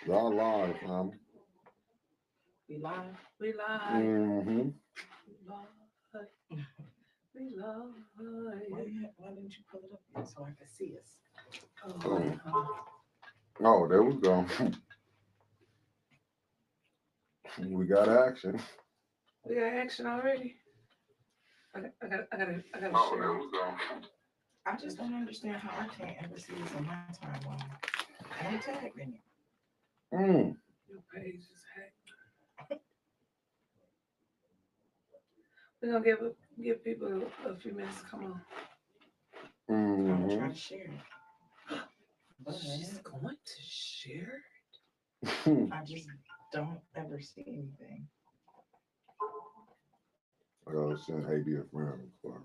Y'all live, huh? We live. We live. Mm-hmm. We live. We live. Why didn't you pull it up yet so I could see us? Oh, there we go. We got action. We got action already. I gotta Oh, share. there we go. I just don't understand how I can't ever see this on my timeline. I don't tag in it. Mm. Your page is hacked. We're gonna give people a few minutes. Come on. I'm gonna Mm-hmm. try to share it. But She's going to share. I just don't ever see anything. I gotta send AD a friend request.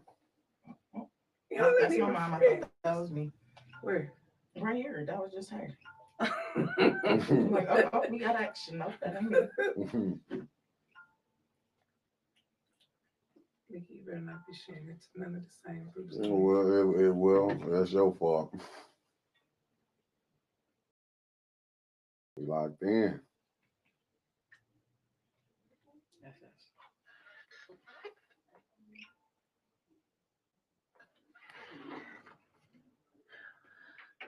You Oh, don't that's need my a mom. I friend. thought that was me. Where? Right here. That was just her. Mm-hmm. I'm like, oh, we got action. Nope, that ain't me. Nikki, you better not be sharing it to none of the same groups. Well, it will. That's your fault. We locked in. Yes, yes.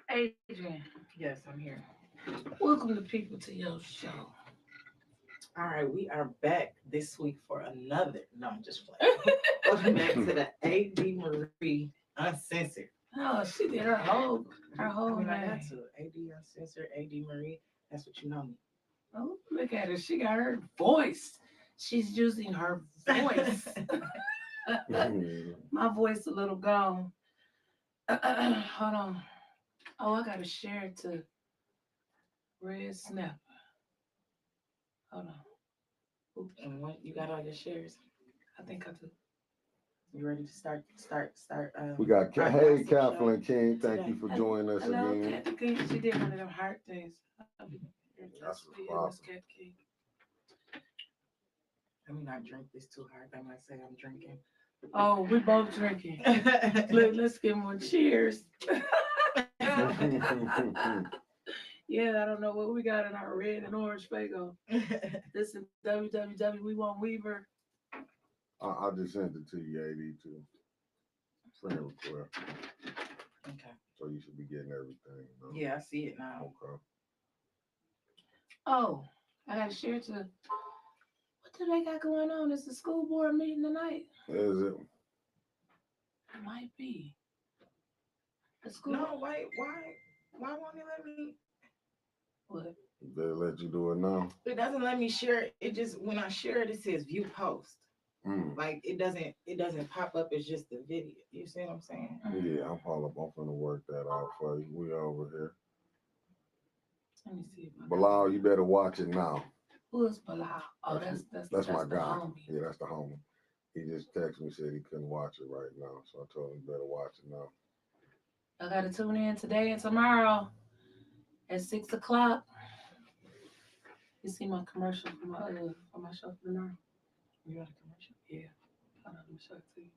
Adrian, Yes, I'm here. welcome the people to your show. All right, we are back this week for another. No, I'm just playing. Welcome back to the AD Marie Uncensored. Oh, she did her whole I mean, I name. got to AD Uncensored, AD Marie. That's what you know me. Oh, look at her. She got her voice. She's using her voice. My voice a little gone. Hold on. Oh, I gotta share it to Red Snap. Hold on. Oops. And what you got all your shares? I think I do. You ready to start? We got our hey gossip Kathleen show King. Thank today? you for joining us Hello, again. Cat King. She did one of them heart things. That's Miss what's Cat King. Let me not drink this too hard. I might say I'm drinking. Oh, we both drinking. Let's give one cheers. Yeah, I don't know what we got in our red and orange Fago. This is www. We want Weaver. I just sent it to you, AD too. Friend request. Okay. So you should be getting everything. You know? Yeah, I see it now. Okay. Oh, I gotta share to. What do they got going on? Is the school board meeting tonight? Is it? It might be. The school. No, wait. Why won't it let me? What? They let you do it now? It doesn't let me share. It just when I share it, it says view post. Mm. Like it doesn't pop up. It's just the video. You see what I'm saying? Yeah, I'm finna work that out for you. We over here. Let me see. Bilal, you better watch it now. Who is Bilal? Oh, that's my the guy. homie. Yeah, that's the homie. He just texted me, said he couldn't watch it right now. So I told him you better watch it now. I gotta tune in today and tomorrow at 6:00. You see my commercial for my show for tomorrow? You got a commercial? Yeah. Hold on, let me show it to you.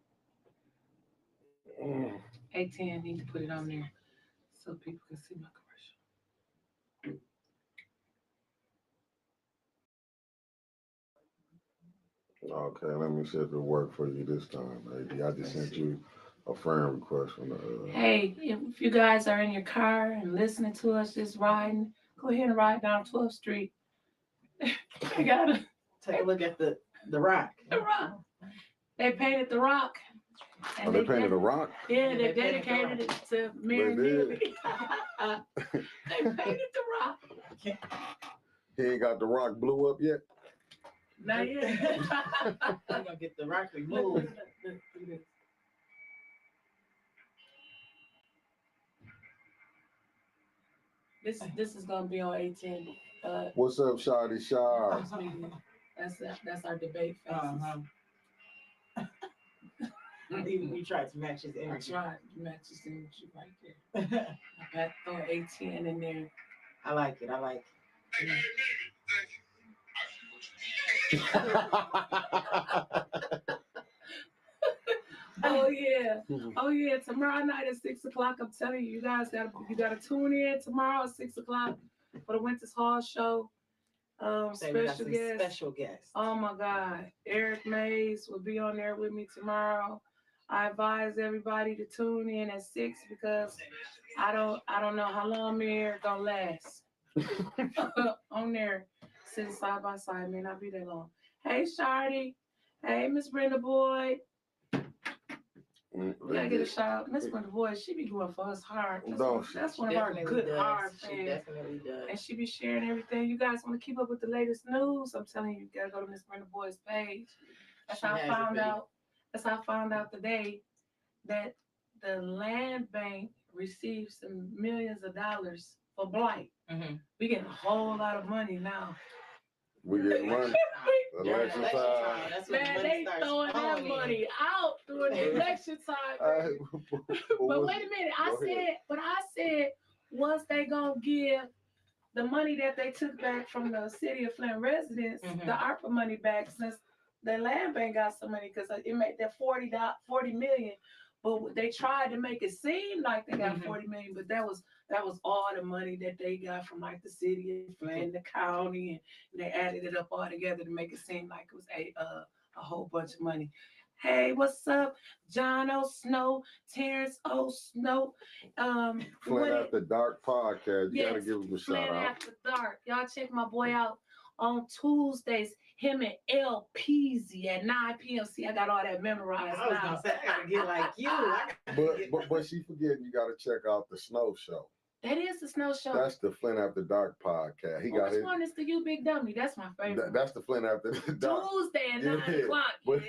Mm. 810 need to put it on there so people can see my commercial. Okay, let me see if it worked for you this time, baby. I just sent you a friend request from the. Hey, if you guys are in your car and listening to us just riding, go ahead and ride down 12th Street. They gotta Take a look at the rock. the rock. They painted the rock. And they painted a rock? Yeah, they dedicated it to Mary Neely. They painted the rock. He ain't got the rock blew up yet? Not yet. I'm gonna get the rock removed. Look at this. This is gonna be on 810. What's up, Shawty Shaw? That's our debate faces. You tried to match his I energy. tried to match his energy right there. I got to throw 810 in there. I like it. Oh yeah. Tomorrow night at 6:00. I'm telling you, you guys gotta tune in tomorrow at 6:00. for the Wyntis Hall show. Say we got Special some guest. special guests. Oh my God, Eric Mays will be on there with me tomorrow. I advise everybody to tune in at 6 because I don't know how long me and Eric gonna last on there. Sitting side by side may not be that long. Hey Shardy, hey Miss Brenda Boyd. We gotta get a shout out. Miss Brenda Boyd, she be going for us hard. That's one of our good hard She fans. definitely does. And she be sharing everything. You guys want to keep up with the latest news? I'm telling you, you gotta go to Miss Brenda Boyd's page. That's how I found out. That's how I found out today that the land bank received some millions of dollars for blight. Mm-hmm. We getting a whole lot of money now. We get money. Election time. That's when Man, the they money starts throwing that flowing in. money out during the election time. But wait a minute, I said, once they gonna give the money that they took back from the city of Flint residents, the ARPA money back, since the land bank got some money, because it made that 40 million. But they tried to make it seem like they got 40 million, but that was all the money that they got from like the city of Flint, the county, and they added it up all together to make it seem like it was a whole bunch of money. Hey, what's up, John O. Snow, Terrence O. Snow? Flint After Dark podcast. You gotta Yes, give him a shout Flint out. After Dark. Y'all check my boy out on Tuesdays. Him and L Peasy at 9 p.m. See, I got all that memorized. I was gonna say I gotta get like you. But she forgetting you gotta check out the Snow Show. That is the Snow Show. That's the Flint After Dark podcast. He got which one is the You Big Dummy? That's my favorite. That's the Flint After Dark. Tuesday at 9 o'clock. But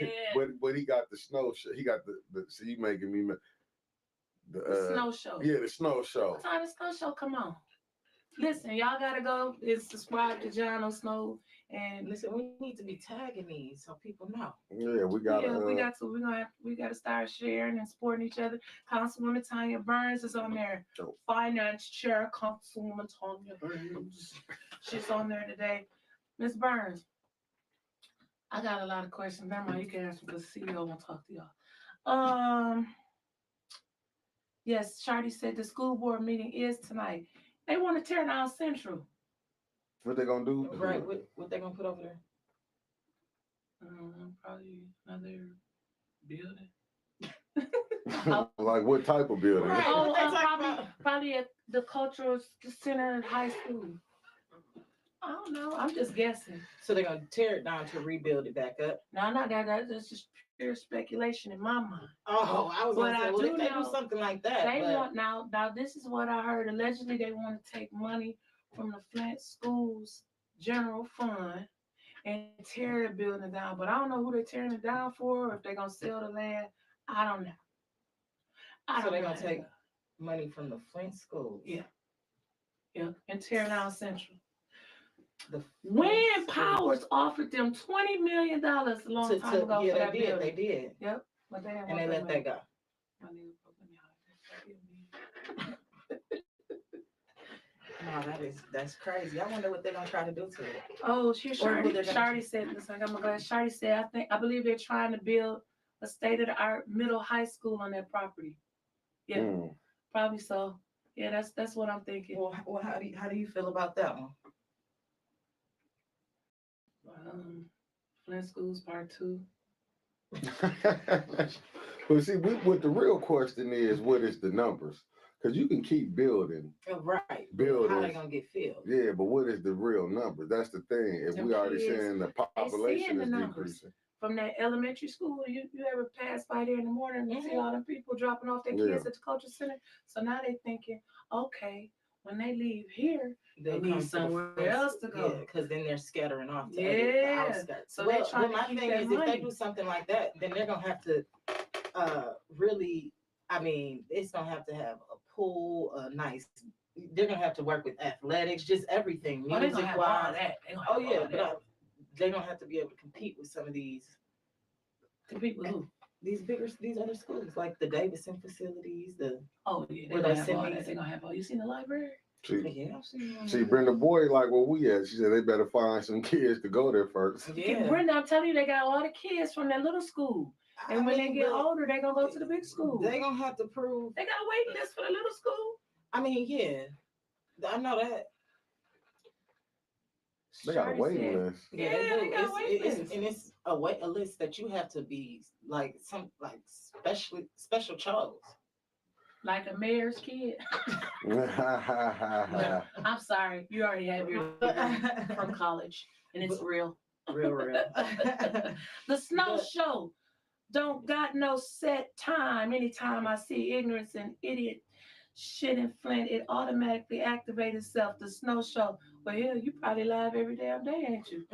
he got the Snow Show. He got the so you making me the Snow Show. Yeah, the Snow Show. What time the Snow Show come on? Listen, y'all gotta go and subscribe to John O. Snow. And listen, we need to be tagging these so people know. Yeah, we gotta. Yeah, we gotta start sharing and supporting each other. Councilwoman Tanya Burns is on there. Finance Chair Councilwoman Tanya Burns. She's on there today. Miss Burns, I got a lot of questions. Never mind, you can answer because the CEO won't talk to y'all. Yes, Shardy said the school board meeting is tonight. They want to tear down Central. What they gonna do? Right, what they gonna put over there? Probably another building. Like what type of building? Right. Probably at the cultural center in high school. I don't know. I'm just guessing. So they're gonna tear it down to rebuild it back up? No, not that. That's just pure speculation in my mind. Oh, I was gonna say, well, if they do something like that, they want now. This is what I heard. Allegedly, they want to take money from the Flint Schools General Fund and tear the building down. But I don't know who they're tearing it down for, or if they're gonna sell the land. I don't know. So they're gonna take money from the Flint schools. Yeah, and tear down Central. When Powers offered them $20 million a long time ago for that building. They did. Yep. But they and they let that go. No, that's crazy. I wonder what they're gonna try to do to it. Oh, Shardy said, listen, I'm glad Shardy said, I believe they're trying to build a state-of-the-art middle high school on that property. Yeah, probably so. Yeah, that's what I'm thinking. Well, how do you feel about that one? Flint Schools Part 2. But see, what the real question is, what is the numbers? Because you can keep building. Right. Building. How they going to get filled? Yeah, but what is the real number? That's the thing. If we already saying the population is decreasing. From that elementary school, you ever pass by there in the morning and see all the people dropping off their kids at the culture center? So now they're thinking, okay, when they leave here, they need somewhere else to go. Yeah, because then they're scattering off to the outskirts. So they're trying to keep my thing that is, money. if they do something like that, then they're going to have to really, I mean, it's going to have a pool, they're going to have to work with athletics, just everything. Music-wise. Oh, yeah, but they're going to have to be able to compete with some of these. Compete with who? These other schools, like the Davidson facilities, they're gonna have all. You seen the library? See, Brenda Boyd, like where we at, she said they better find some kids to go there first. Yeah. Brenda, I'm telling you, they got a lot of kids from that little school. And when they get older, they're gonna go to the big school. They're gonna have to prove they got a waiting list for the little school. I mean, yeah. I know that. They got a Shorty waiting said, list. Yeah, Yeah, they they do. got wait lists. And it's a list that you have to be like some like special chose. like a mayor's kid. Yeah. I'm sorry, you already have your degree from college, and it's real. Real. The snow But- show don't got no set time. Anytime I see ignorance and idiot shit in Flint, it automatically activates itself. The snow show. Well, hell, you probably live every damn day, ain't you?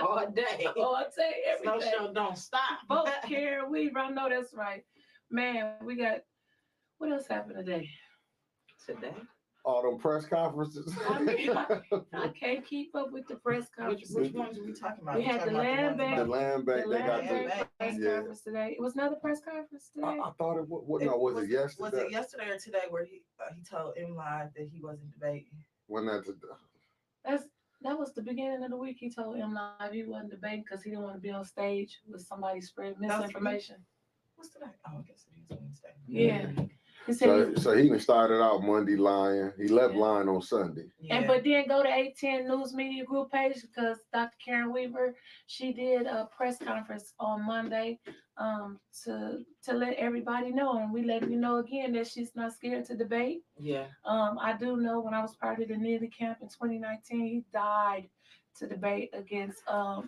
All day. Oh, I tell you, every Snow day. show don't stop. Vote Karen Weaver. I know that's right. Man, we got, what else happened today? Today. All them press conferences. I mean, I can't keep up with the press conference. Which ones are we talking about? We had the land The bank. land bank, The they got land the. bank press yeah. conference today. It was another press conference today. I thought it was. What? No, was it yesterday? Was it yesterday or today where he told M Live that he wasn't debating? When that. That was the beginning of the week. He told M Live he wasn't debating because he didn't want to be on stage with somebody spreading misinformation. What's today? Oh, I guess it is Wednesday. Yeah. He said So he started out Monday lying. He left lying on Sunday. And but then go to 810 News Media Group page because Dr. Karen Weaver, she did a press conference on Monday to let everybody know, and we let you know again that she's not scared to debate. Yeah. I do know when I was part of the Neely camp in 2019, he died to debate against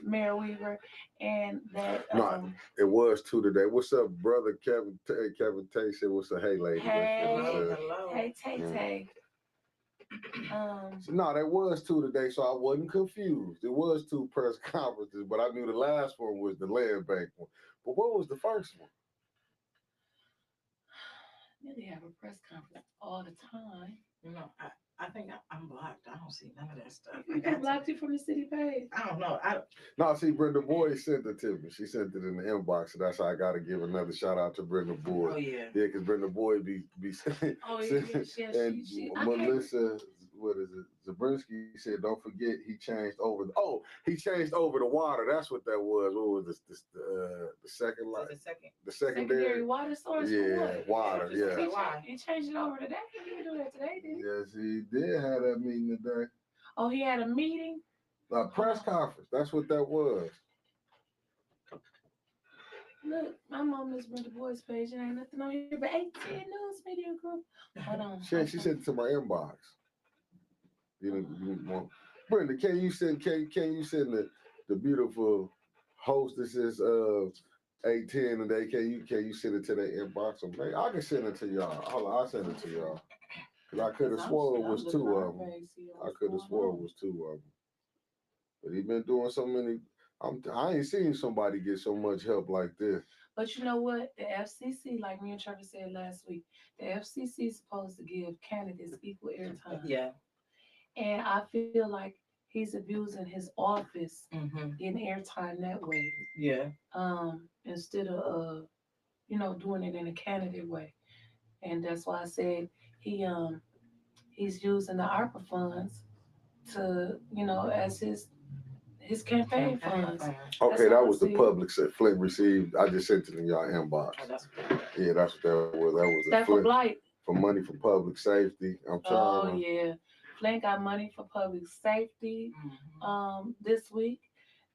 Mayor Weaver, and that No, it was two today. What's up, brother Kevin? Kevin Tate said, "What's up, hey lady?" Hey. Hello. hey Tay Tay. No, there was two today, so I wasn't confused. It was two press conferences, but I knew the last one was the land bank one. But what was the first one? Yeah, they have a press conference all the time. You know, I think I'm blocked. I don't see none of that stuff. Who blocked you from the city page? I don't know. No, see, Brenda Boyd sent it to me. She sent it in the inbox, so that's how I got to give another shout out to Brenda Boyd. Oh yeah. Yeah, because Brenda Boyd be Oh yeah, and she Melissa, what is it? Zabriskie said, "Don't forget he changed over the water. That's what that was. What was this? The second line, the secondary water source. Yeah, water. Yeah. He changed it over today. He didn't do that today, did he? Yes, he did have that meeting today. Oh, he had a meeting. A press conference. That's what that was. Look, I'm on Miss Brenda Boyd's page and ain't nothing on here but 810 News Media Group. Hold on. She sent it to my inbox. You want Brenda? Can you send the beautiful hostesses of 810 today? Can you send it to their inbox? Or I can send it to y'all. I'll send it to y'all. Cause I could have swore it was two of them. I could have swore it was two of them. But he been doing so many. I ain't seen somebody get so much help like this. But you know what? The FCC, like me and Trevor said last week, the FCC is supposed to give candidates equal airtime. Yeah. And I feel like he's abusing his office Mm-hmm. in airtime that way. Yeah. Instead of doing it in a candidate way. And that's why I said he's using the ARPA funds to, as his campaign funds. Okay, that was the see. public set Flint received. I just sent it in y'all inbox. Oh, that's Yeah, that's what that was. That was That for blight. For money for public safety. I'm trying. Oh yeah. Flint got money for public safety. Mm-hmm. This week.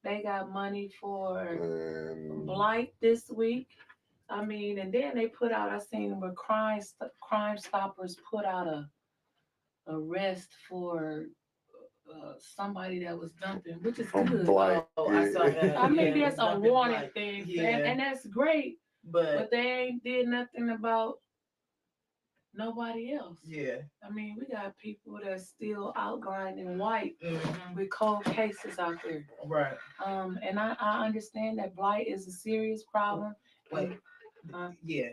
They got money for And blight this week. I mean, and then they put out, I seen where Crime Stoppers put out a arrest for somebody that was dumping, which is good. blight. Oh, I saw that. I mean, Yeah, that's a dumping wanted blight. thing, Yeah. and that's great, But but they ain't did nothing about nobody else. yeah. I mean, we got people that's still out grinding white Mm-hmm. with cold cases out there. Right. And I understand that blight is a serious problem. But yeah.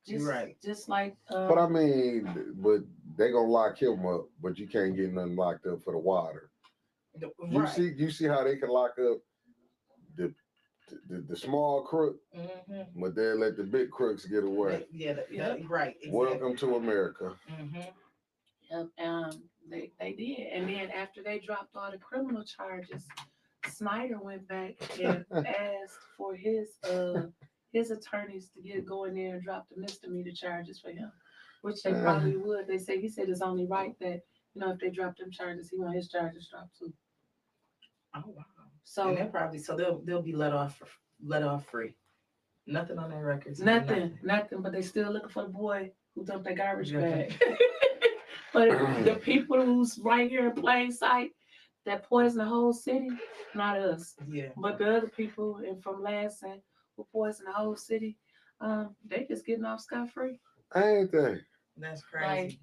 Just, Right. Just like. But I mean, but they gonna lock him up, but you can't get nothing locked up for the water. Right. You see how they can lock up the small crook, Mm-hmm. but they let the big crooks get away. Yeah. Right. Exactly. Welcome to America. Mm-hmm. They did, and then after they dropped all the criminal charges, Snyder went back and asked for his attorneys to go in there and drop the misdemeanor charges for him, which they probably would. He said it's only right that You know, if they drop them charges, he want his charges dropped too. Oh wow. So And they'll probably they'll be let off free. Nothing on their records. nothing. But they still looking for the boy who dumped that garbage Yeah. bag. But the people who's right here in plain sight that poison the whole city, not us. Yeah. But the other people from Lansing who poison the whole city, they just getting off scot free. Ain't they? That's crazy.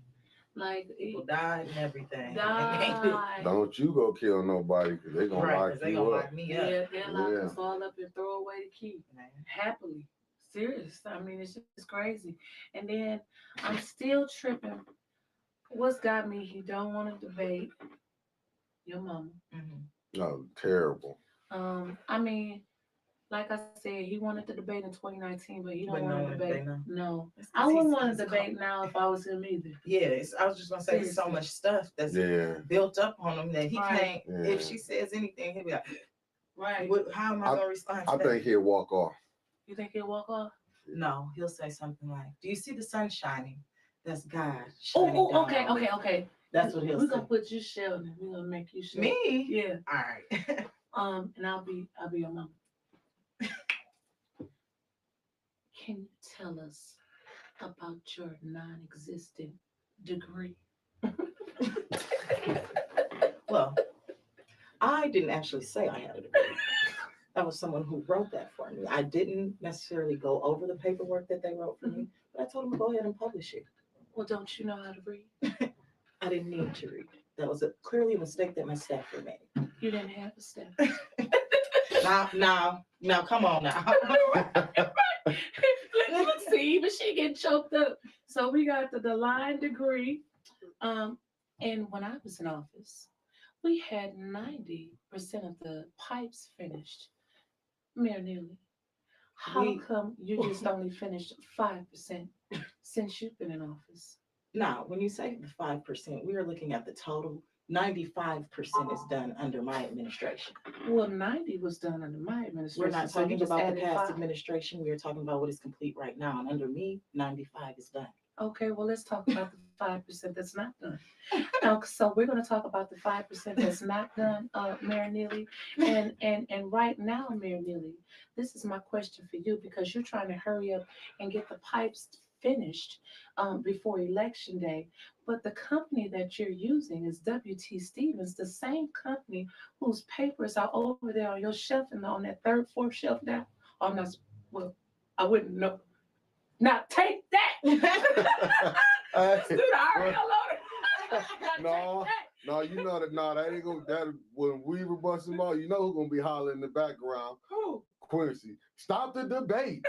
Like People died and everything. die. Don't you go kill nobody because they gonna Right, lock 'cause they you gonna up. lock me up. Yeah, they'll lock Yeah. us all up and throw away the key. Man. Happily. Serious. I mean, it's just crazy. And then I'm still tripping. What's got me? He don't want to debate your mama. Mm-hmm. No, terrible. I mean, like I said, he wanted to debate in 2019, but he don't But want no to debate. now. No, It's 'cause I wouldn't he's- want he's to debate now if I was him either. Yeah, I was just gonna say there's so Seriously. much stuff that's Yeah. built up on him that he Right. can't. Yeah. If she says anything, he'll be like, Right. How am I gonna respond to I that? think he'll walk off. You think he'll walk off? No, he'll say something like, "Do you see the sun shining? That's God." Oh, shining down okay, on me." okay. That's what he'll We're say. gonna put you Sheldon. We're gonna make you Sheldon. Me? Yeah. All right. And I'll be your mama. Can you tell us about your non-existent degree? Well, I didn't actually say I had a degree. That was someone who wrote that for me. I didn't necessarily go over the paperwork that they wrote for me, but I told them to go ahead and publish it. Well, don't you know how to read? I didn't need to read. That was clearly a mistake that my staffer made. You didn't have a step. Now, come on now. Let's see, even she getting choked up. So we got the line degree. And when I was in office, we had 90% of the pipes finished. Mayor Neely, how come you just only finished 5% since you've been in office? Now, when you say the 5%, we are looking at the total. 95% is done under my administration. Well, 90 was done under my administration. We're not so you talking just about the added past 5. administration. We are talking about what is complete right now. And under me, 95 is done. Okay, well, let's talk about the 5% that's not done. So we're going to talk about the 5% that's not done, Mayor Neely. And right now, Mayor Neely, this is my question for you because you're trying to hurry up and get the pipes finished before Election Day. But the company that you're using is W.T. Stevens, the same company whose papers are over there on your shelf and on that third, fourth shelf down. Oh, not, well, I wouldn't know. Now take that. Dude, I already No, you know that. No, that ain't gonna. That when Weaver busts him out, you know who's gonna be hollering in the background? Who? Quincy. Stop the debate.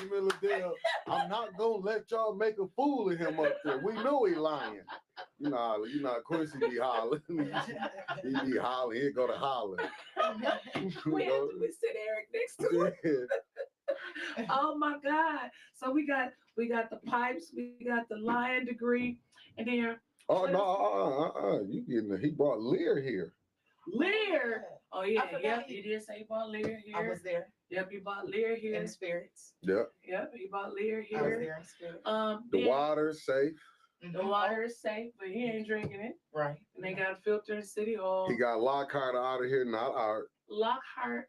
Him and Liddell, I'm not gonna let y'all make a fool of him up there. We know he lying. You know Quincy be hollering. He be hollering. He go to hollering. We sit Eric next to him. Oh my God! So we got the pipes, we got the lion degree, and then Oh no, he brought Lear here. Lear. Oh yeah, forgot yep. He did say he bought Lear here. I was there Yep, he bought Lear here. in spirits. Yep. Yep, he bought Lear I was here. there in spirit. The then water's safe. the water is safe, but he ain't drinking it. Right. And they got a filter in City Hall. He got Lockhart out of here, not Art. Lockhart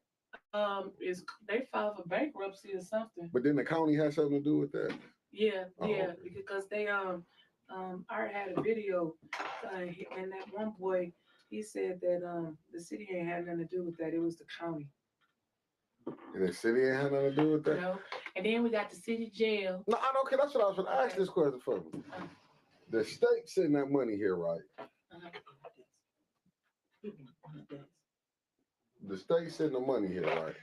is they filed for bankruptcy or something. But then the county has something to do with that. Yeah, Oh, yeah, okay. because they Art had a video, and that one boy he said that the city ain't had nothing to do with that. It was the county. And the city ain't had nothing to do with You that. know? And then we got the city jail. No, I don't care. That's what I was going to ask this question for. The state sending that money here, right? The state sending the money here, right?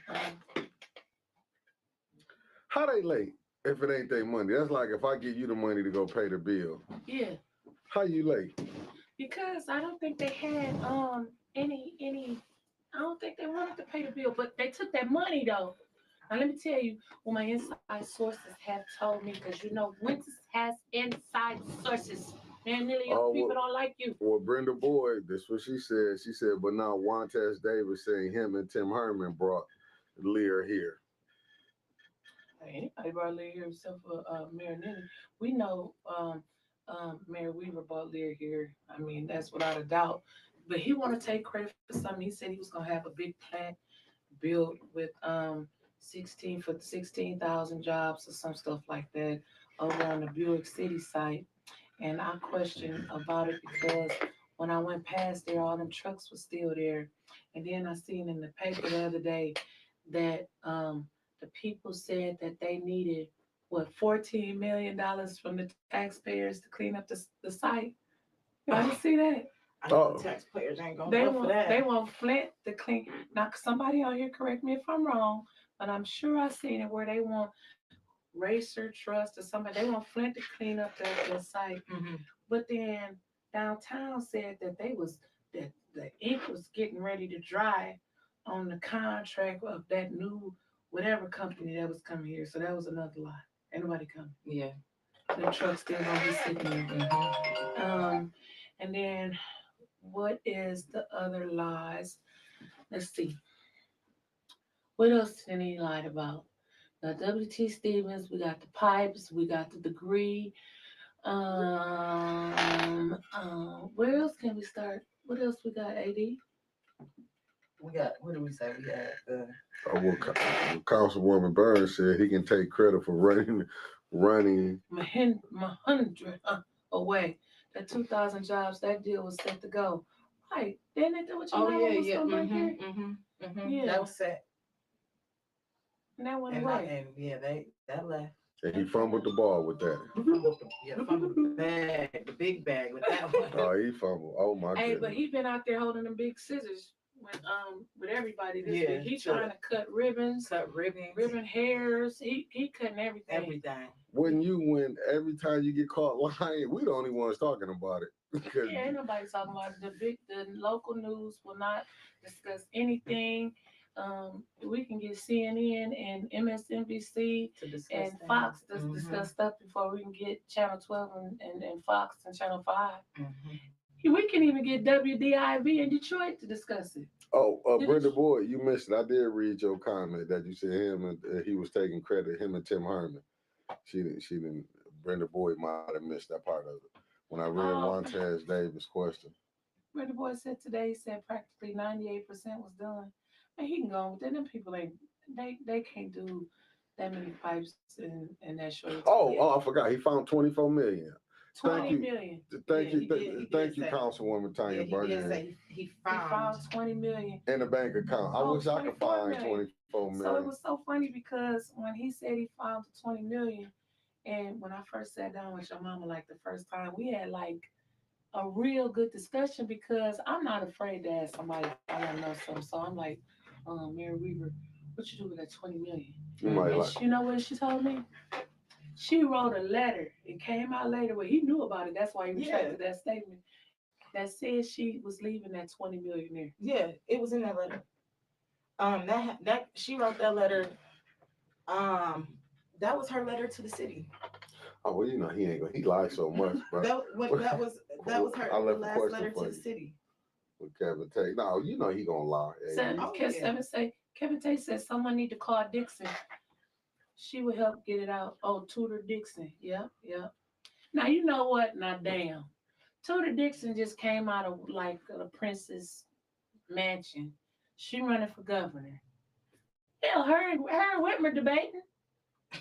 How they late if it ain't their money? That's like if I give you the money to go pay the bill. Yeah, How you late? because I don't think they had any. I don't think they wanted to pay the bill, but they took that money though. Now let me tell you what my inside sources have told me, because you know Wyntis has inside sources. Man, nearly people don't like you. Well, Brenda Boyd, that's what she said. She said, but now Wyntis Davis saying him and Tim Herman brought Lear here. Anybody brought Lear here except for Mayor Neely. We know Mayor Weaver bought Lear here. I mean, that's without a doubt. But he want to take credit for something. He said he was gonna have a big plant built with 16,000 jobs or some stuff like that over on the Buick City site. And I questioned about it because when I went past there, all them trucks were still there. And then I seen in the paper the other day that the people said that they needed $14 million from the taxpayers to clean up the site. Y'all didn't see that? I know the taxpayers ain't gonna They vote for that. They want Flint to clean. Now, somebody out here correct me if I'm wrong, but I'm sure I seen it where they want Racer Trust or somebody. They want Flint to clean up their site. Mm-hmm. But then downtown said that that the ink was getting ready to dry on the contract of that new whatever company that was coming here. So that was another lie. Ain't nobody coming. Yeah. The truck's still gonna be sitting there. And then what is the other lies? Let's see. What else did he lied about? Got W.T. Stevens, we got the pipes, we got the degree. Where else can we start? What else we got, AD? We got, what did we say? We had Councilwoman Burns said he can take credit for running Mahindra away. That 2,000 jobs, that deal was set to go. Right. Didn't they do what you Oh, know yeah, was yeah. going back here? Yeah. That was set. And that went And, away. that left. and he fumbled the ball with that. Fumbled the bag, the big bag with that one. Oh, he fumbled. Oh my Hey, goodness. but he been out there holding them big scissors with everybody this Yeah, week. He's sure. trying to cut ribbons, Cut ribbons. ribbon hairs. He cutting everything. Everything. When every time you get caught lying, we the only ones talking about it. Because Yeah, ain't nobody talking about it. The local news will not discuss anything. We can get CNN and MSNBC To discuss and things. Fox to discuss stuff before we can get Channel 12 and Fox and Channel 5. We can even get WDIV in Detroit to discuss it. Oh, Brenda Boyd, you missed it. I did read your comment that you said him and he was taking credit, him and Tim Herman. She didn't. Brenda Boyd might have missed that part of it. When I read Montez Davis' question. Brenda Boyd said today, he said practically 98% was done. And he can go on with it. Them people ain't, they can't do that many pipes in that short time. Oh, I forgot. He found 24 million. 20 million. Thank you, Councilwoman Tanya Burgess. He He found 20 million. In the bank account. I wish I could find 24 million. So it was so funny because when he said he found the 20 million, and when I first sat down with your mama, like the first time, we had like a real good discussion because I'm not afraid to ask somebody if I want to know something. So I'm like, Mary Weaver, what you do with that 20 million? You know what she told me? She wrote a letter. It came out later where he knew about it. That's why he retracted that statement. That said she was leaving that 20 million there. Yeah, it was in that letter. That she wrote that letter. That was her letter to the city. Oh well, you know he ain't gonna. He lied so much. But that was her last letter to the city. With Kevin Tate. No, you know he gonna lie. Kevin Tate said someone need to call Dixon. She would help get it out. Oh, Tudor Dixon. Yep. Now you know what? Now damn. Tudor Dixon just came out of like a princess mansion. She running for governor. Hell, her and Whitmer debating.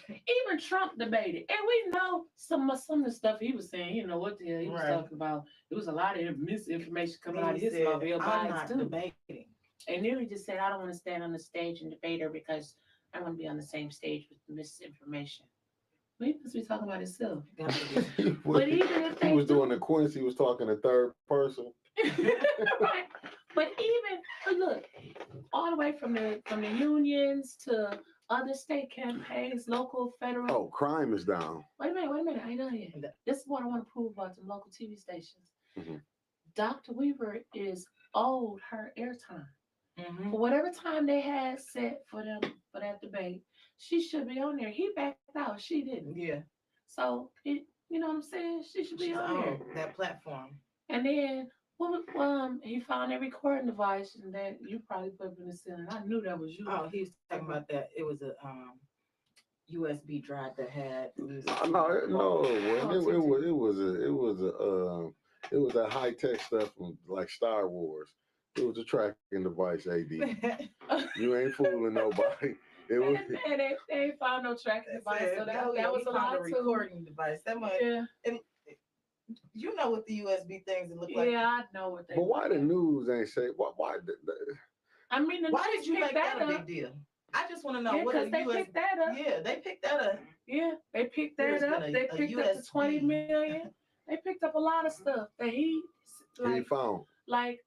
Even Trump debated. And we know some of the stuff he was saying, you know what the hell he was talking about. There was a lot of misinformation coming out of his mouth. I'm not debating. And nearly just said, I don't want to stand on the stage and debate her because I want to be on the same stage with the misinformation. Well, he must be talking about himself. But even if he was doing the Quincy, he was talking in third person. Right. But look, all the way from the unions to other state campaigns, local, federal. Oh, crime is down. Wait a minute. I ain't done yet. This is what I want to prove about the local TV stations. Dr. Weaver is owed her airtime. For whatever time they had set for that debate, she should be on there. He backed out. She didn't. Yeah. So you know what I'm saying? She should be on there. That platform. And then he found a recording device and that you probably put up in the center. I knew that was you. Oh, he was talking about that. It was a USB drive that had. No, it was it was that high tech stuff from like Star Wars. It was a tracking device, AD. You ain't fooling nobody. It was. And they ain't found no tracking device, so that was a lot too. Recording device. That might. Yeah. You know what the USB things look like. Yeah, I know what they. But why the news ain't say why I mean, why did you make that a big deal? I just want to know what they picked that up. Yeah, they picked that up. Yeah, they picked that up. They picked up the 20 million. They picked up a lot of stuff that he found. Like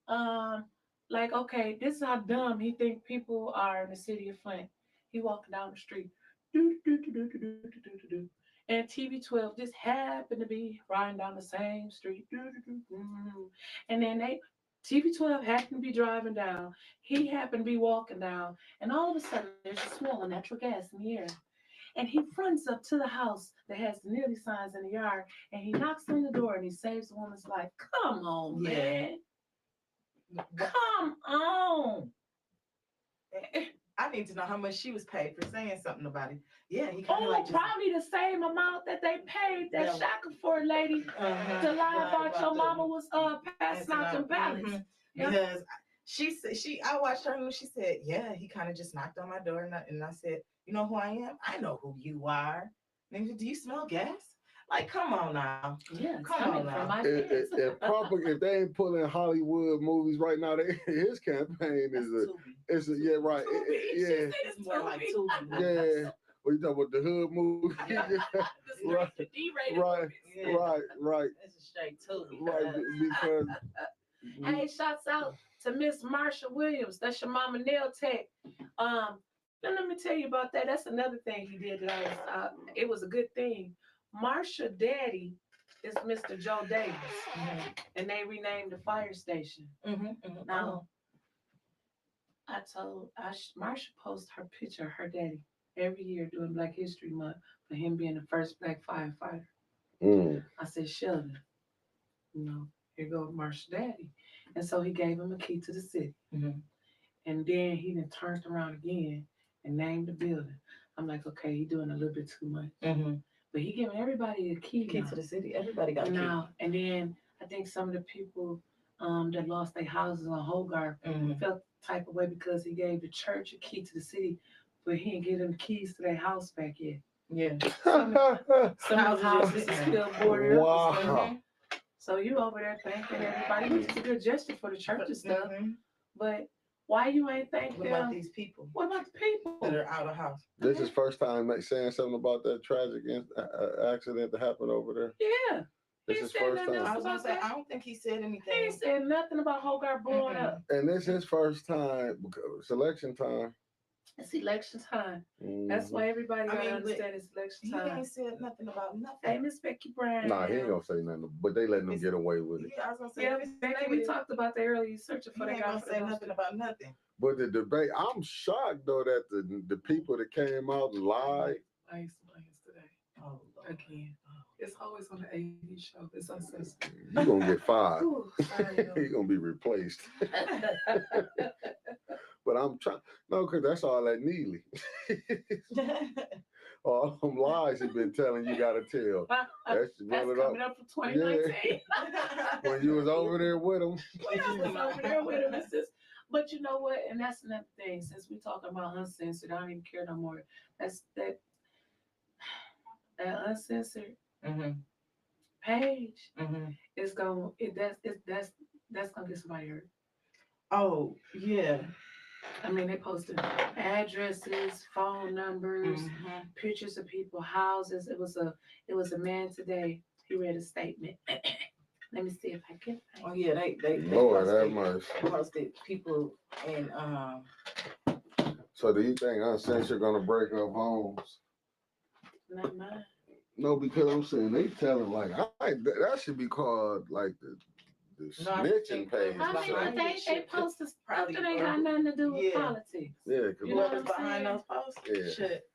okay, this is how dumb he think people are in the city of Flint. He walking down the street, and TV12 just happened to be riding down the same street, and then TV12 happened to be driving down. He happened to be walking down, and all of a sudden there's a smell of natural gas in the air. And he runs up to the house that has the nearly signs in the yard, and he knocks on the door and he saves the woman's life. Come on, man. Come on. I need to know how much she was paid for saying something about it. Yeah, he kind of probably the same amount that they paid that Shackleford lady to lie about your mama was passing out them ballots. Because I watched her and she said, yeah, he kind of just knocked on my door and I said, you know who I am? I know who you are. And he said, do you smell gas? Like, come on now. Yeah, come on now. If they ain't pulling Hollywood movies right now, his campaign is right. It's more like Tubi. Yeah. What you talking about, the hood movie? Right. It's a straight Tubi. Right, because. Hey, shouts out to Miss Marsha Williams. That's your mama nail tech. Let me tell you about that. That's another thing he did that it was a good thing. Marsha daddy is Mr. Joe Davis, and they renamed the fire station. Now, Marsha posts her picture of her daddy every year during Black History Month for him being the first Black firefighter. I said, Sheldon, here goes Marsha daddy. And so he gave him a key to the city. And then he then turned around again and named the building. I'm like, okay, he doing a little bit too much. But he giving everybody a key to the city. Everybody got a key. And then I think some of the people that lost their houses on Hogarth felt type of way because he gave the church a key to the city, but he didn't give them the keys to their house back yet. Yeah. Some houses are still boarded up. Wow. So you over there thanking everybody. It's a good gesture for the church and stuff. But why you ain't thanking them? What about these people? What about the people that are out of house? This is first time saying something about that tragic accident that happened over there. Yeah. This is first time. I was gonna say, I don't think he said anything. He ain't said nothing about Hogarth blowing up. And this is his first time because election time. It's election time. That's why everybody gotta understand it's election time. He ain't said nothing about nothing. Hey, Miss Becky Brown. Nah, he ain't gonna say nothing, but they letting him get away with it. Yeah, I was gonna say. Yeah, Becky, we talked about that earlier. Searching for that guy. Gonna say nothing about nothing. But the debate, I'm shocked though that the people that came out and lied. I used to play today. Oh, again. It's always on the AD show. It's uncensored. You're gonna get fired. You're gonna be replaced. But I'm trying, because that's all that Neely. All them lies he's been telling you gotta tell. That's coming up for 2019. Yeah. When you was over there with him. I was over there with him. But you know what? And that's another thing. Since we're talking about uncensored, I don't even care no more. That's that uncensored page is gonna that's gonna get somebody hurt. Oh yeah. I mean, they posted addresses, phone numbers, pictures of people, houses. It was a man today. He read a statement. Let me see if I can. Oh yeah, they Lord have mercy. Posted people and So do you think uncensored gonna break up homes? Not mine. No, because I'm saying they telling like that should be called like the snitching page. I mean, they post stuff that ain't got nothing to do with politics. Yeah, because whoever's behind those posts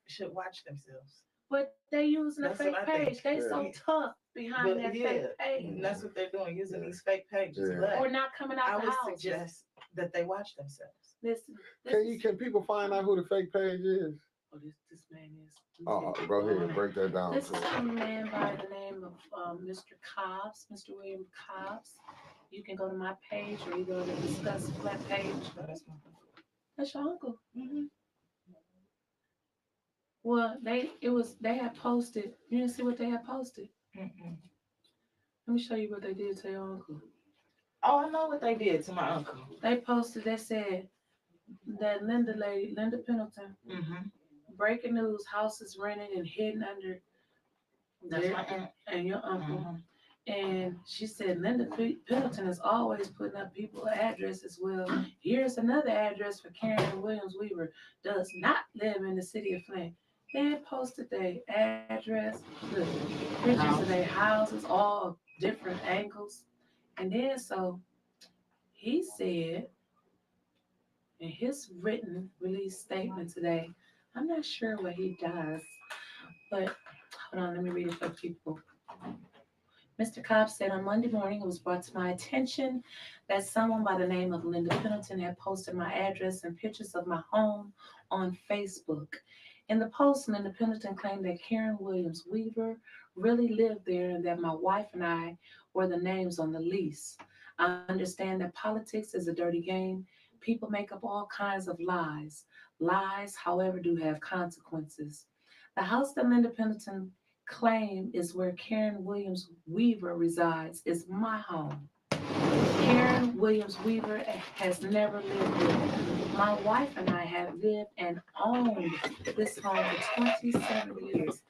should watch themselves. But they using a fake page. They so tough behind that fake page. And that's what they're doing, using these fake pages. Yeah. But or not coming out the house. I would suggest that they watch themselves. Listen. Can people find out who the fake page is? Oh, this man is. Go ahead, break that down. This is a man by the name of Mr. Cobbs, Mr. William Cobbs. You can go to my page or you go to the Discuss Flat page. No, that's my uncle. That's your uncle. Mm-hmm. Well, they had posted. You didn't see what they had posted. Mm-mm. Let me show you what they did to your uncle. Oh, I know what they did to my uncle. They posted. They said that Linda Pendleton. Mm-hmm. Breaking news: house is rented and hidden under. That's Their, my aunt. and your uncle. Mm-hmm. And she said Linda Pendleton is always putting up people's addresses. Well, here's another address for Karen Williams Weaver. Does not live in the city of Flint. They posted their address, the pictures of their houses, all different angles. And then so he said in his written release statement today, I'm not sure what he does, but hold on, let me read it for people. Mr. Cobb said on Monday morning, it was brought to my attention that someone by the name of Linda Pendleton had posted my address and pictures of my home on Facebook. In the post, Linda Pendleton claimed that Karen Williams Weaver really lived there and that my wife and I were the names on the lease. I understand that politics is a dirty game. People make up all kinds of lies. Lies, however, do have consequences. The house that Linda Pendleton claim is where Karen Williams Weaver resides is my home. Karen Williams Weaver has never lived there. My wife and I have lived and owned this home for 27 years.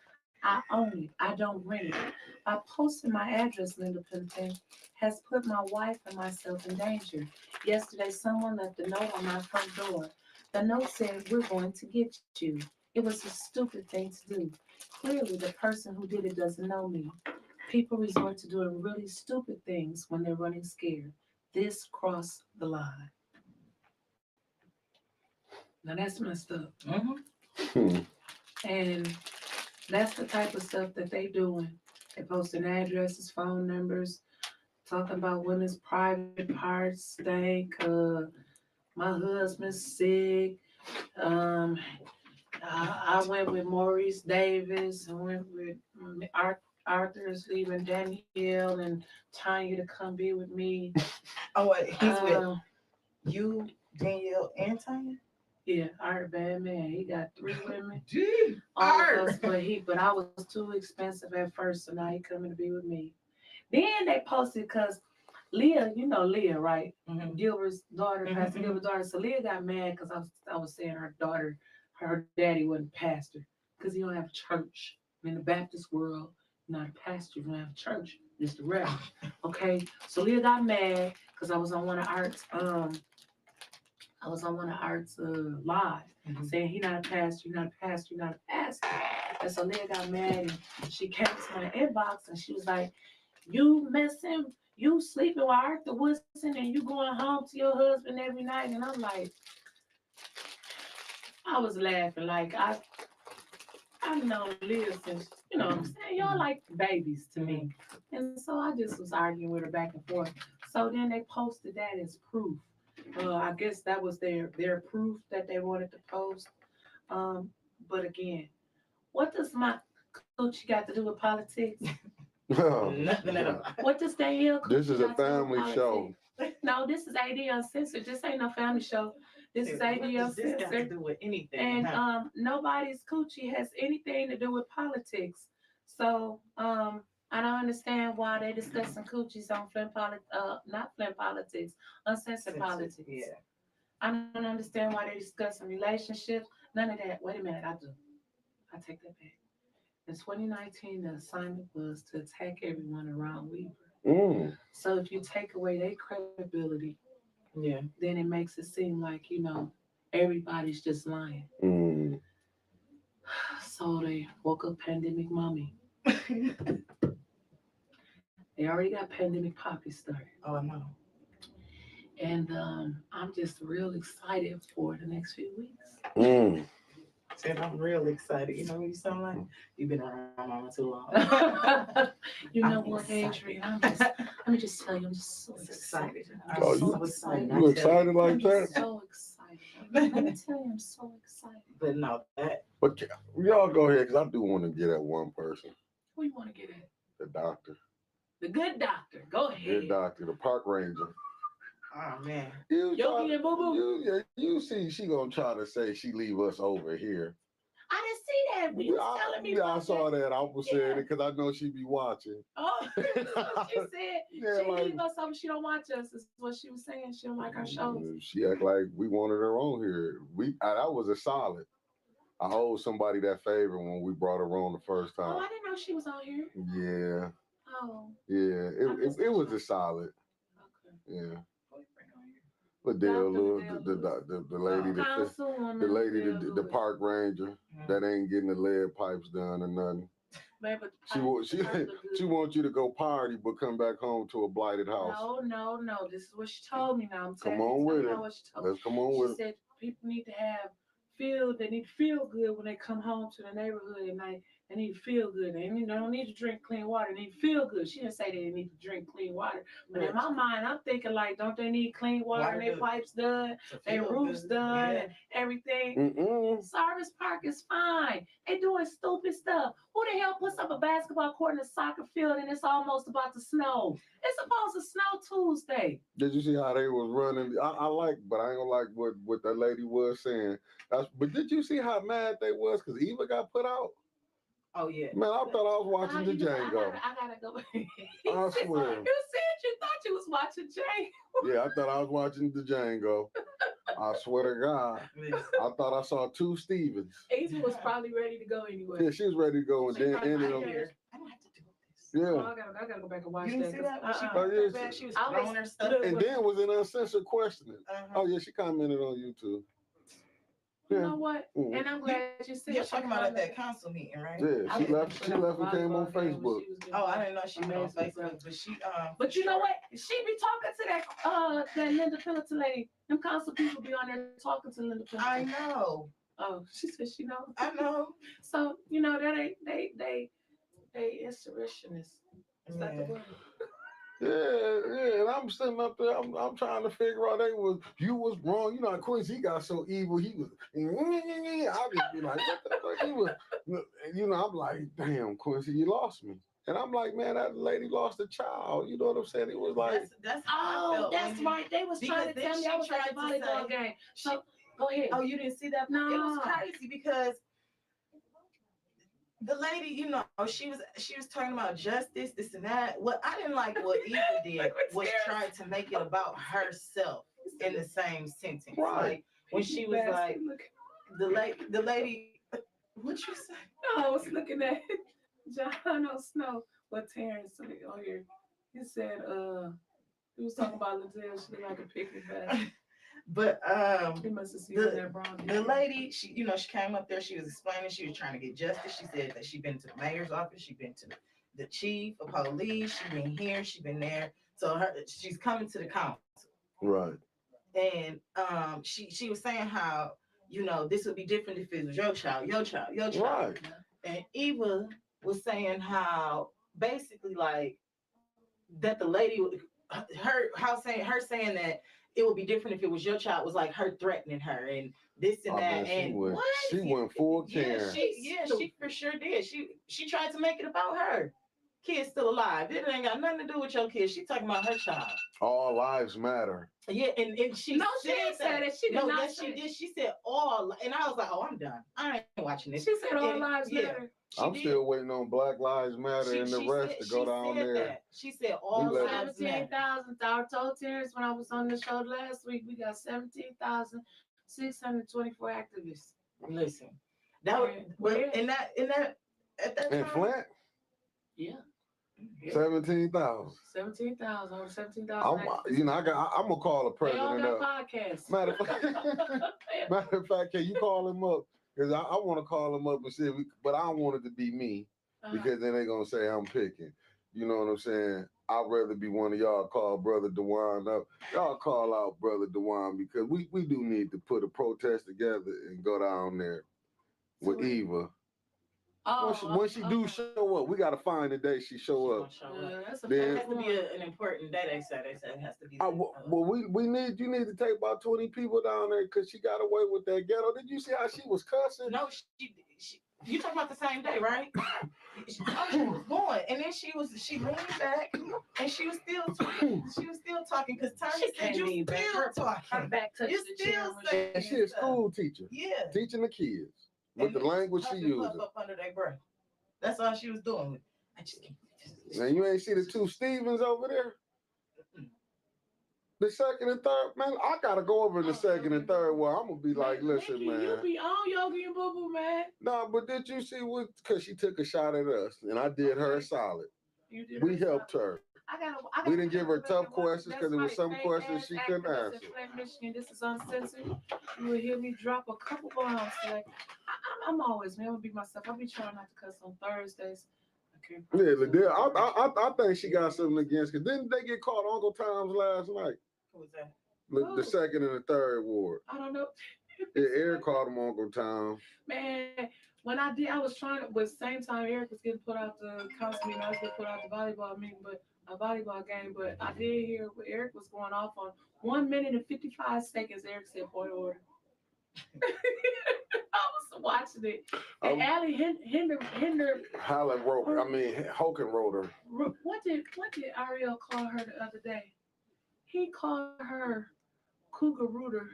I own it. I don't rent it. By posting my address, Linda Pendleton has put my wife and myself in danger. Yesterday, someone left a note on my front door. The note said, "We're going to get you." It was a stupid thing to do. Clearly, the person who did it doesn't know me. People resort to doing really stupid things when they're running scared. This crossed the line. Now that's messed up. Mm-hmm. And that's the type of stuff that they doing. They posting addresses, phone numbers, talking about women's private parts, stink, my husband's sick. I went with Maurice Davis. I went with Arthur's leaving Danielle and Tanya to come be with me. Oh, wait, he's with you, Danielle, and Tanya? Yeah, Art bad man. He got 3 women. Gee, All Art. of us, but I was too expensive at first, so now he coming to be with me. Then they posted because Leah, you know Leah, right? Mm-hmm. Gilbert's daughter, Mhm, Pastor mhm. Gilbert's daughter. So Leah got mad because I was saying her daughter, her daddy wasn't pastor because he don't have a church. In the Baptist world, you're not a pastor, you don't have a church. It's the reverend. Okay. So Leah got mad because I was on one of Art's live Mhm. saying he not a pastor, you're not a pastor, you're not a pastor. And so Leah got mad and she came to my inbox and she was like, "You messing, you sleeping with Arthur Woodson and you going home to your husband every night." And I'm like, I was laughing like I've known Leah since, you know what I'm saying? Y'all like babies to me. And so I just was arguing with her back and forth. So then they posted that as proof. I guess that was their proof that they wanted to post. But again, what does my coochie got to do with politics? Nothing at all. What does Danielle coochie This is a got to do with family politics? show. No, this is AD Uncensored. This ain't no family show. This is AD What does this got to Uncensored. do with anything? And huh? nobody's coochie has anything to do with politics. So I don't understand why they discussing coochies on not Flint politics, uncensored politics. Yeah. I don't understand why they discussing relationships. None of that. Wait a minute, I do. I take that back. In 2019, the assignment was to attack everyone around Weaver. Mm. So if you take away their credibility, Yeah. then it makes it seem like, everybody's just lying. Mm. So they woke up pandemic mommy. They already got pandemic poppy started. Oh, I know. And I'm just real excited for the next few weeks. Mm. Said I'm real excited. You know what you sound like? You've been around mama too long. You know I'm what, excited. Adrian? Let me just tell you, I'm just so excited. I'm Oh, so you- excited. You excited like I'm that? so excited. Let me tell you, I'm so excited. But no, that But y'all go ahead, because I do want to get at one person, Who you want to get at? the doctor. The good doctor. Go ahead. Good doctor, the park ranger. oh man. Yogi and Boo Boo. You see, she gonna try to say she leave us over here. I didn't see that. When you was telling me. I saw that. I was saying it because I know she be watching. Oh, so she said Yeah, she like- leave us over. She don't watch us. Is what she was saying. She don't like our shows. She act like we wanted her on here. That was a solid. I owed somebody that favor when we brought her on the first Oh, time. I didn't know she was on here. Yeah, Oh, yeah. It was a solid. okay. Yeah. Who you bring on here? But Dale Lewis, Dale the lady, Councilwoman the lady, Dale the Lewis. park ranger that ain't getting the lead pipes done or nothing. Man, but She wants you to go party, but come back home to a blighted house. No. This is what she told me. Now I'm Come telling on you with now it. what she told me. Let's come on She with it. said people need to they need to feel good when they come home to the neighborhood at night. They need to feel good. They don't need to drink clean water. They need to feel good. She didn't say they need to drink clean water. But in my mind, I'm thinking like, don't they need clean water and their pipes done, their roofs done, and everything? Service Park is fine. They doing stupid stuff. Who the hell puts up a basketball court in a soccer field and it's almost about to snow? It's supposed to snow Tuesday. Did you see how they was running? I like, but I ain't gonna like what that lady was saying. But did you see how mad they was because Eva got put out? Oh yeah. Man, I thought I was watching the Django. I gotta go. I swear. You said you thought you was watching Django. Yeah, I thought I was watching the Django. I swear to God. I thought I saw two Stevens. Ava was probably ready to go anyway. Yeah, she was ready to go and She then probably ended right up. here. I don't have to do this. Yeah. Oh, I gotta go back and watch You didn't that. see that when she Uh-uh. brought yeah, that back? She was I was- throwing her stuff. look, And then was in uncensored questioning. Oh yeah, she commented on YouTube. You know what? Mhm. And I'm glad you said. You're talking about at that council meeting, right? Yeah, she left and came on Facebook. Oh, I didn't know she was on Facebook, but she But you know what? She be talking to that Linda Pendleton lady. Them council people be on there talking to Linda Pendleton. I know. Oh, she said she knows. I know. So you know that ain't they insurrectionists. Is that the word? Yeah, and I'm sitting up there. I'm trying to figure out you was wrong. You know, Quincy he got so evil. He was. I just be like, what the fuck? He was. You know, I'm like, damn, Quincy, you lost me. And I'm like, man, that lady lost a child. You know what I'm saying? It was like, that's how I felt that's right. They was trying to because tell me then I was at she the tried to volleyball say- game. So go ahead. Oh, you didn't see that? No. It was crazy because the lady, you know, she was talking about justice, this and that. What I didn't like what Eva did was try to make it about herself in the same sentence. Right. Like when she was like, the lady, what you say? No, I was looking at John Snow, but Terrence on here. He said, he was talking about Liddell. She looked like a picnic basket. But He must have seen that wrong. the lady, she came up there, she was explaining, she was trying to get justice. She said that she'd been to the mayor's office, she'd been to the chief of police, she'd been here, she'd been there. So she's coming to the council. right. And she was saying how, you know, this would be different if it was your child. Right. And Eva was saying how basically like that the lady her saying that it would be different if it was your child was like her threatening her and this and that. Man, And she went full Karen. she for sure did. She tried to make it about her. Kid's still alive. It ain't got nothing to do with your kid. She talking about her child. All lives matter. Yeah, and she No, she didn't say that. She did not yes, say she that. did. She said all, and I was like, oh, I'm done. I ain't watching this. She said all And- lives yeah, matter. she I'm did. still waiting on Black Lives Matter and the rest to go down there. That. She said all let- lives matter. 17,000. I told Terrence when I was on the show last week, we got 17,624 activists. Listen, that was, but in that at that In time, Flint, Yeah. 17,000. 17,000. Over 17,000. You know, I'm gonna call the They all president got up. podcasts. Matter of fact, can you call him up? Because I want to call him up and see, but I don't want it to be me because then they're gonna say I'm picking. You know what I'm saying? I'd rather be one of y'all call Brother DeWine up. Y'all call out Brother DeWine because we do need to put a protest together and go down there with Eva When she do show up, we gotta find the day she show up. That's a Then- It has to be an important day. They said it has to be. Well, you need to take about 20 people down there because she got away with that ghetto. Did you see how she was cussing? No, she you talking about the same day, right? She was going, and then she leaned back, and she was still talking. Because Tanya said you still talking. Her back touched You the chair. still saying And she a school teacher, yeah, teaching the kids with the language she uses. up under their breath. That's all she was doing. I just can't. Now you ain't see the two Stevens over there. The second and third, man, I gotta go over in the second and third. Well, I'm gonna be like, listen, Nikki, man. You be on Yogi and Boo Boo, man. No, but did you see what? Because she took a shot at us, and I did her a solid. We helped her. We didn't give her tough questions because there was some questions she couldn't answer. Michigan, this is uncensored. You will hear me drop a couple bombs today. I'm always, man, I'm gonna be myself. I'll be trying not to cuss on Thursdays. Yeah, I think she got something against. Cause didn't they get caught Uncle Tom's last night? Who was that? The second and the third ward. I don't know. Yeah, Eric called him Uncle Tom. Man, when I did, I was trying to, but same time Eric was getting put out the council meeting, I was getting put out the volleyball meeting, but a volleyball game, but I did hear what Eric was going off on 1 minute and 55 seconds. Eric said point of order. I was watching it. And Allie Hinder Hogan wrote her. What did Ariel call her the other day? He called her Cougar Rooter.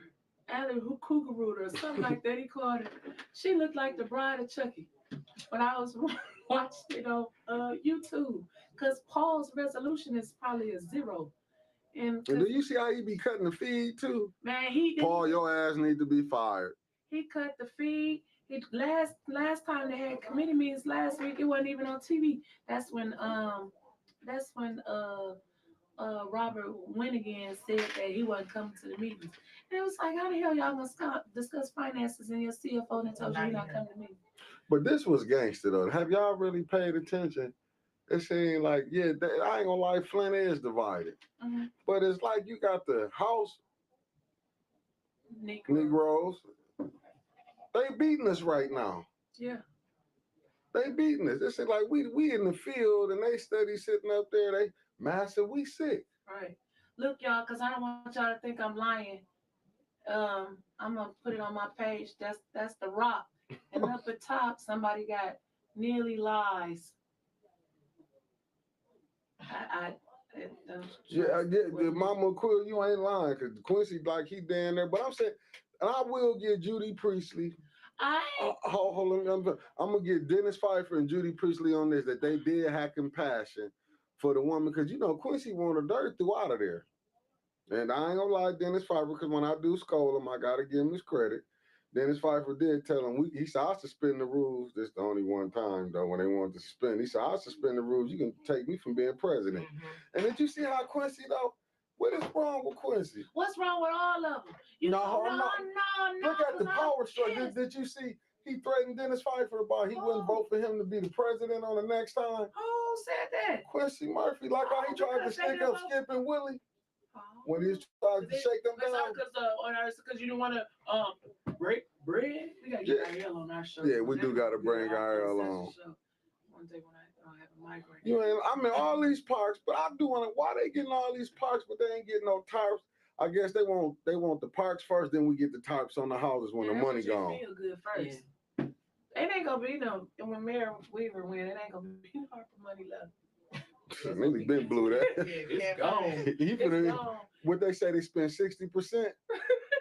Allie Cougar Rooter or something like that. He called her. She looked like the bride of Chucky when I was watching it on YouTube. Because Paul's resolution is probably a 0. And do you see how he be cutting the feed too? Man, Paul, your ass need to be fired. He cut the feed. Last time they had committee meetings last week, it wasn't even on TV. That's when Robert Wyntis said that he wasn't coming to the meetings. And it was like, how the hell y'all gonna discuss finances and your CFO and told you you're not coming to meetings? But this was gangster though. Have y'all really paid attention? It seemed like, I ain't gonna lie, Flint is divided. Mm-hmm. But it's like you got the house Negroes. They beating us right now. Yeah. They beating us. It's like we in the field and they steady sitting up there. They massive, we sick. Right. Look, y'all, because I don't want y'all to think I'm lying. I'm gonna put it on my page. That's the rock. And up at top, somebody got nearly lies. The Mama Quill, you ain't lying, because Quincy, like, he down there. But I'm saying, and I will give Judy Priestley. Hold on, I'm gonna get Dennis Pfeiffer and Judy Priestley on this, that they did have compassion for the woman, because Quincy wanted dirt through out of there. And I ain't gonna lie, Dennis Pfeiffer, because when I do scold him, I gotta give him his credit. Dennis Pfeiffer did tell him, he said, I'll suspend the rules. This the only one time, though, when they wanted to suspend. He said, I'll suspend the rules. You can take me from being president. Mm-hmm. And did you see how Quincy, though? What is wrong with Quincy? What's wrong with all of them? No. Look at the power struggle. Did you see he threatened Dennis Pfeiffer about he wouldn't vote for him to be the president on the next time? Who said that? Quincy Murphy, like how he tried to stick up Skip and Willie. When he tried to shake them down. Because you don't want to break bread. We got to get Ariel on our show. Yeah, we do got to bring Ariel on. One day when I don't have a I migraine. mean, all these parks, but I do want to. Why they getting all these parks, but they ain't getting no tarps? I guess they want the parks first, then we get the tarps on the houses when the money gone. Feel good first. Yeah. It ain't gonna be no. When Mayor Weaver win, it ain't gonna be hard for money left. Niggas been blew that. It's gone. It's gone. What they say they spend 60%.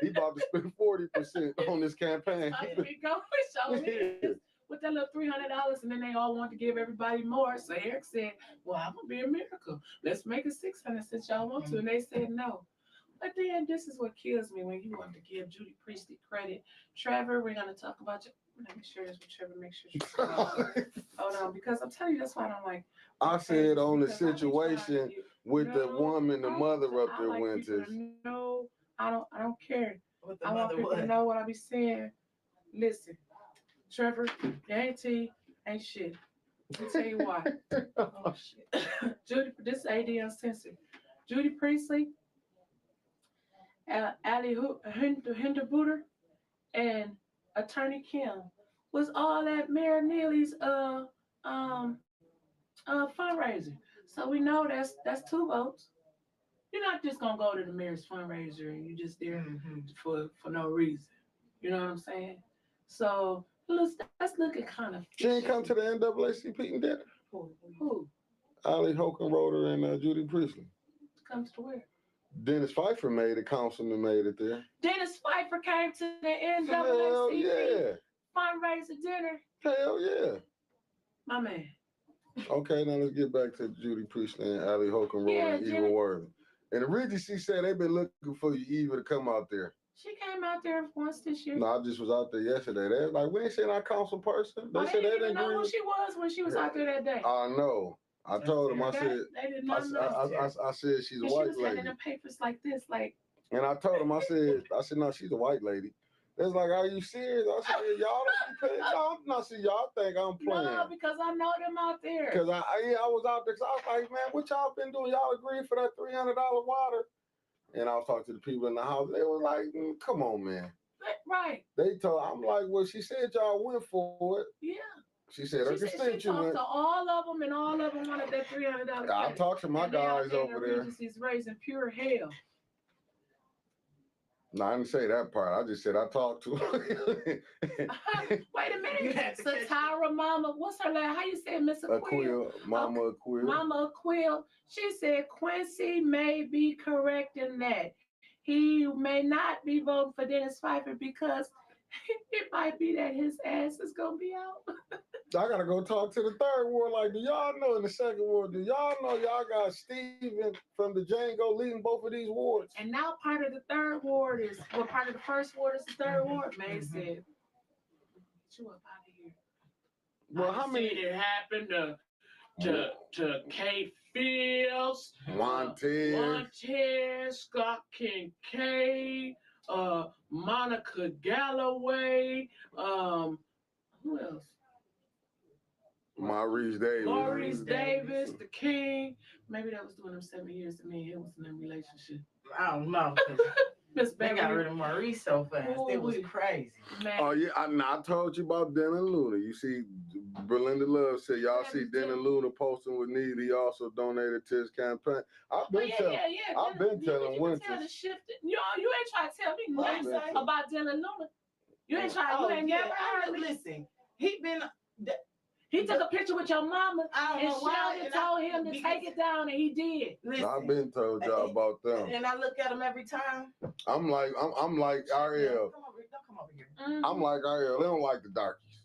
He about to spend 40% on this campaign. With that little $300, and then they all want to give everybody more. So Eric said, "Well, I'm gonna be a miracle. Let's make it 600 since y'all want to." And they said no. But then this is what kills me when you want to give Judy Priestley credit. Trevor, we're gonna talk about you. Let me share this with Trevor. Make sure. Hold on, because I'm telling you, that's why I don't like. I said on the situation with the woman, the mother up there, Wyntis. No, I don't care. I want people to know what I be saying. Listen, Trevor, your auntie ain't shit. Let me tell you why. Oh shit. Judy, this is AD Uncensored. Judy Priestley, Ali Hinderbooter, and Attorney Kim was all at Mayor Neely's fundraiser. So we know that's 2 votes. You're not just gonna go to the mayor's fundraiser and you just there for no reason. You know what I'm saying? So that's looking kind of. She ain't come to the NAACP dinner. Who Ali Hokenroder and Judy Priestley. comes to where? Dennis Pfeiffer made it. Councilman made it there. Dennis Pfeiffer came to the Hell NAACP yeah. fundraiser dinner. Hell yeah. My man. Okay, now let's get back to Judy Priestley and Ali Hokenroder Yeah, and Eva Jenny. Worthing. And originally she said they've been looking for you, Eva, to come out there. She came out there once this year. No, I just was out there yesterday. They was like, we ain't seen our council person. They Oh, said they didn't didn't even know agree. who she was when she was out there that day. I know. I told them, I Okay? said, They did not know. I said she's a And she white was lady. handing them papers like this, like. And I told them, I said, no, she's a white lady. They was like, are you serious? I said, y'all don't be paying. No, I'm not serious. Y'all think I'm playing. No, because I know them out there. Because I was out there because I was like, man, what y'all been doing? Y'all agreed for that $300 water? And I was talking to the people in the house. They were like, come on, man. Right. They told, I'm like, well, she said y'all went for it. Yeah. She said her She talked constituent. to all of them, and all of them wanted that $300. I talked to my guys over there. Regency's raising pure hell. No, I didn't say that part. I just said I talked to her. Wait a minute. Satara Mama, what's her name? How you say it, Miss Aquil? Mama Aquil. Mama Aquil. She said Quincy may be correct in that. He may not be voting for Dennis Pfeiffer because it might be that his ass is going to be out. I gotta go talk to the third ward. Like, do y'all know in the second ward? Do y'all know y'all got Steven from the Django leading both of these wards? And now part of the third ward is, well, part of the first ward is the third ward. May said, "Get you up out of here." Well, how many? It happened to Kay Fields, Montez, Scott Kincaid, Monica Galloway, who else? Maurice Davis, the King. Maybe that was doing them 7 years to me and him was in a relationship. I don't know. Miss They got rid of Maurice so fast. It was crazy. Man. Oh yeah, I told you about Den and Luna. You see, Belinda Love said y'all see Den and Luna posting with need. He also donated to his campaign. I've been telling Wyntis. You ain't trying to tell me nothing about Dylan Luna. You ain't trying. You ain't never heard me. Listen, He took a picture with your mama, I don't and know why, Sheldon told him to take it down, and he did. Listen, I've been told y'all about them. And I look at them every time. I'm like Ariel. Don't come over here. Mm-hmm. I'm like Ariel. They don't like the darkies.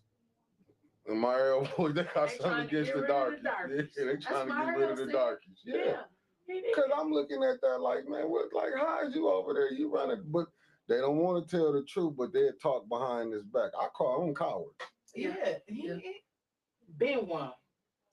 And my Ariel boys, they got something against the darkies. Yeah, they trying to get rid of the darkies. Yeah. Because I'm looking at that like, man, what? Like, how is you over there? You running, but they don't want to tell the truth, but they talk behind his back. I call them cowards. Yeah, he been one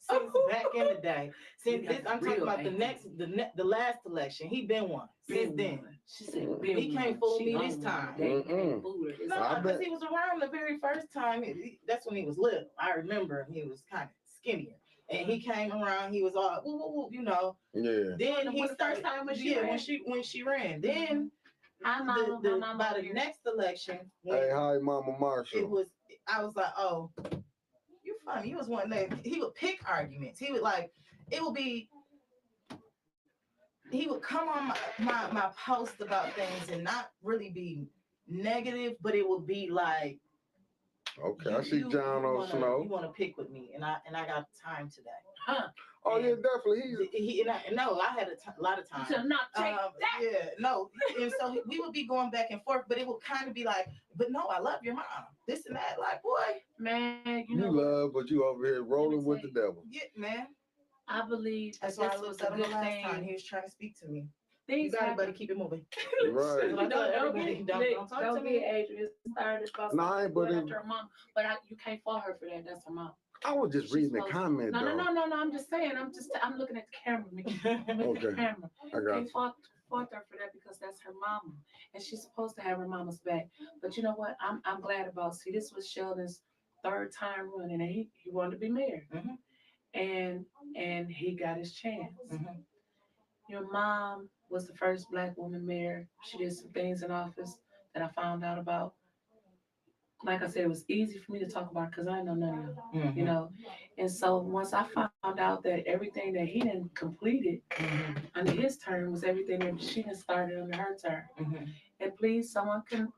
since back in the day. Since this, I'm talking about the last election. He been one since then. She said he can't fool me this time. No, I because he was around the very first time. That's when he was little. I remember he was kind of skinnier. And he came around, he was all woo, woo, woo, you know. Yeah. Then he the first time when she ran. when she ran. Then by the next election, hey, hi, Mama Marshall. I was like, oh, you're funny. He was one that he would pick arguments. He would he would come on my post about things and not really be negative, but it would be like, okay, I see John O. Snow. You want to pick with me, and I got time today. Huh. Oh, yeah, definitely. I had a lot of time. So not take that. Yeah, no. And so we would be going back and forth, but it would kind of be like, but no, I love your mom. This and that. Like, boy. Man, you love, but you over here rolling with the devil. Yeah, man. I believe that's why I looked at him the last time. He was trying to speak to me. Things you got it, keep it moving. Right. Don't talk to me, Adrian. Started about after her mom, but you can't fault her for that. That's her mom. I was just reading the comment. No. I'm just saying. I'm looking at the camera. I'm looking at the camera. I got can't fault her for that because that's her mama, and she's supposed to have her mama's back. But you know what? I'm glad about. See, this was Sheldon's third time running, and he wanted to be mayor, and he got his chance. Your mom was the first Black woman mayor. She did some things in office that I found out about. like I said, it was easy for me to talk about because I know none of y'all, Mhm. you know. And so once I found out that everything that he done completed Mhm. under his term was everything that she done started under her term. Mhm. And please, someone can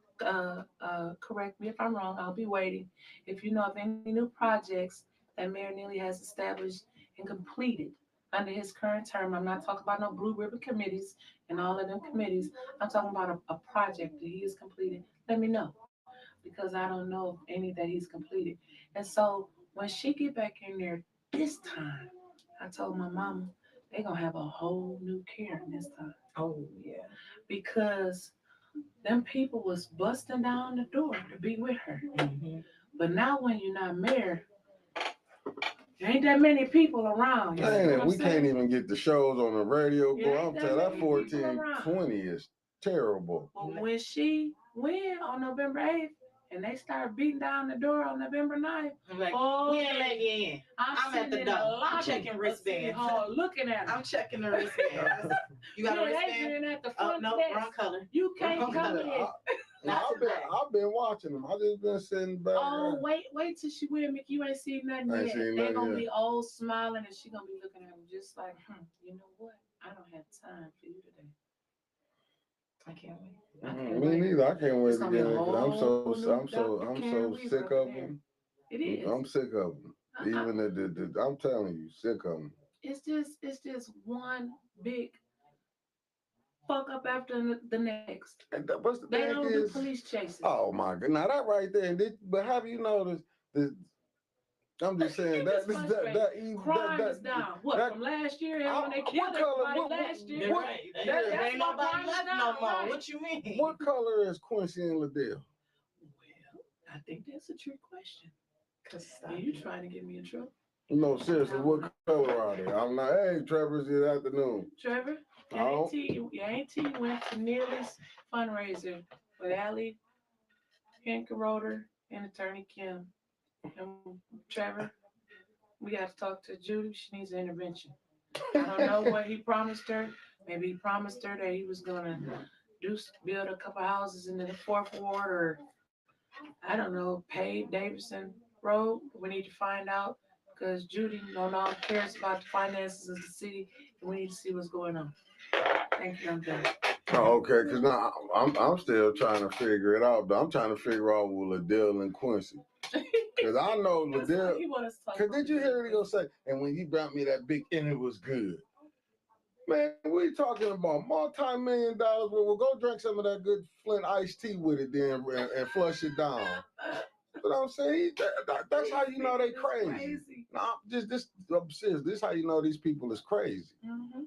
correct me if I'm wrong. I'll be waiting. If you know of any new projects that Mayor Neely has established and completed under his current term, I'm not talking about no blue ribbon committees and all of them committees. I'm talking about a project that he has completed. Let me know because I don't know of any that he's completed. And so when she get back in there this time, I told my mama they gonna have a whole new Karen this time Oh yeah. because them people was busting down the door to be with her. Mhm. But now when you're not mayor, there ain't that many people around. You see Man, what I'm we can't saying? even get the shows on the radio Yeah, go. ain't I'm that telling that many people 14, around. 20 is terrible. But when she went on November 8th and they started beating down the door on November 9th, I'm like, oh, we ain't letting you in. I'm at sitting the in door. the lobby I'm checking of City wristbands. Hall looking at her. I'm checking the wristbands. You got a wristband? Adrian at the Oh front no, desk. wrong color. You can't Wrong come color. in. Not today. I've been watching them. I just been sitting back. Oh, wait till she win, Mickey. You ain't seen nothing I ain't yet. seen They nothing gonna yet. be all smiling and she gonna be looking at him just like, you know what? I don't have time for you today. I can't wait. I can't Me wait. neither. I can't wait It's to gonna be get a in because whole new Dr. I'm Karen so Weaver sick over of there. them. It is. I'm sick of them. Even the I'm telling you, sick of them. It's just one big fuck up after the next. And what's the They thing don't do is, police chases. oh my god, now that right there. But have you noticed? I'm just saying You just crime is down. What from last year and when they killed everybody last year? You're right. That's There ain't why nobody crime is left down, no more. right. What you mean? What color is Quincy and Liddell? Well, I think that's a trick question. Stop Are you it. trying to get me in trouble? No, seriously, what color are they? I'm not. Hey, Trevor, it's good afternoon. Trevor, your auntie went to Neely's fundraiser with Allie, Pinkeroder, and Attorney Kim. And Trevor, we got to talk to Judy. She needs an intervention. I don't know what he promised her. Maybe he promised her that he was gonna build a couple houses in the fourth ward, or I don't know, pave Davidson Road. We need to find out because Judy no longer cares about the finances of the city, and we need to see what's going on. Thank you, I'm done. Oh, okay, because now I'm still trying to figure it out. Though. I'm trying to figure out with Liddell and Quincy. Because I know Liddell. Because did you hear what he gonna say? And when he brought me that big, and it was good. Man, we talking about multi-million dollars. Well, we'll go drink some of that good Flint iced tea with it then and flush it down. But I'm saying that's how you know they crazy. No, I'm serious. This how you know these people is crazy. Mm-hmm.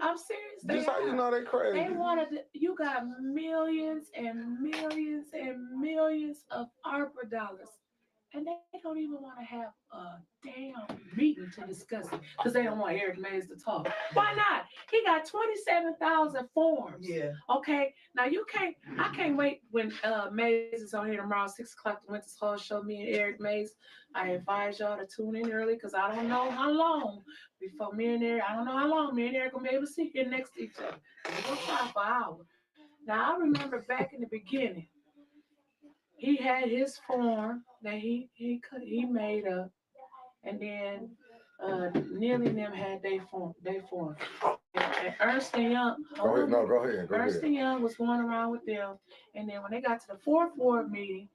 I'm serious. This how you know they crazy. They you got millions and millions and millions of ARPA dollars. And they don't even want to have a damn meeting to discuss it because they don't want Eric Mays to talk. Why not? He got 27,000 forms. Yeah. Okay. Now I can't wait when Mays is on here tomorrow, 6:00 to Wyntis Hall show, me and Eric Mays. I advise y'all to tune in early because I don't know how long before me and Eric gonna be able to sit here next to each other. We're gonna try for an hour. Now I remember back in the beginning, he had his form that he made up, and then Neely and them had their form. And Ernst and Young. Go ahead. Ernst and Young was going around with them, and then when they got to the fourth ward meeting,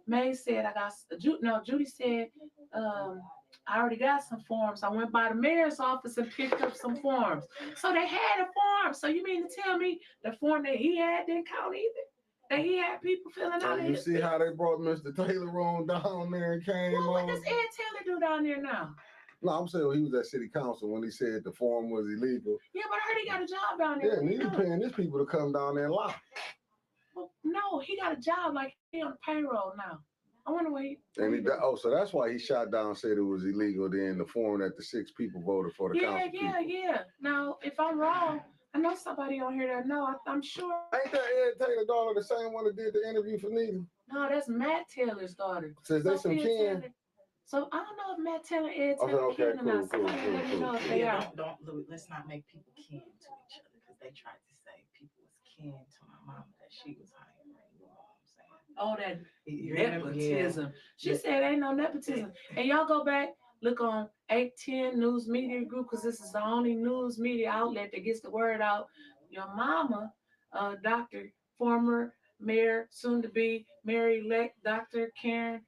May said, Judy said, I already got some forms. I went by the mayor's office and picked up some forms. So they had a form. So you mean to tell me the form that he had didn't count either? That he had people filling out. You see how they brought Mr. Taylor on down there and came on? What does Ed Taylor do down there now? No, I'm saying he was at city council when he said the form was illegal. Yeah, but I heard he got a job down there. Yeah, and he's paying his people to come down there and lie. Well, no, he got a job like he on the payroll now. I wonder what so that's why he shot down and said it was illegal. Then the form that the 6 people voted for the council. Yeah. Now, if I'm wrong, I know somebody on here that know. I'm sure. Ain't that Ed Taylor daughter the same one that did the interview for Nita? No, that's Matt Taylor's daughter. Says they some kin. So I don't know if Matt Taylor and Ed Taylor kin or not. Somebody let me know if they are. Don't let's not make people kin to each other because they tried to say people was kin to my mama that she was hiring. You know what I'm saying? Oh, that Yeah. nepotism. She said ain't no nepotism. And y'all go back, look on 810 News Media Group, because this is the only news media outlet that gets the word out. Your mama, Dr. former Mayor, soon to be Mayor-elect Dr. Karen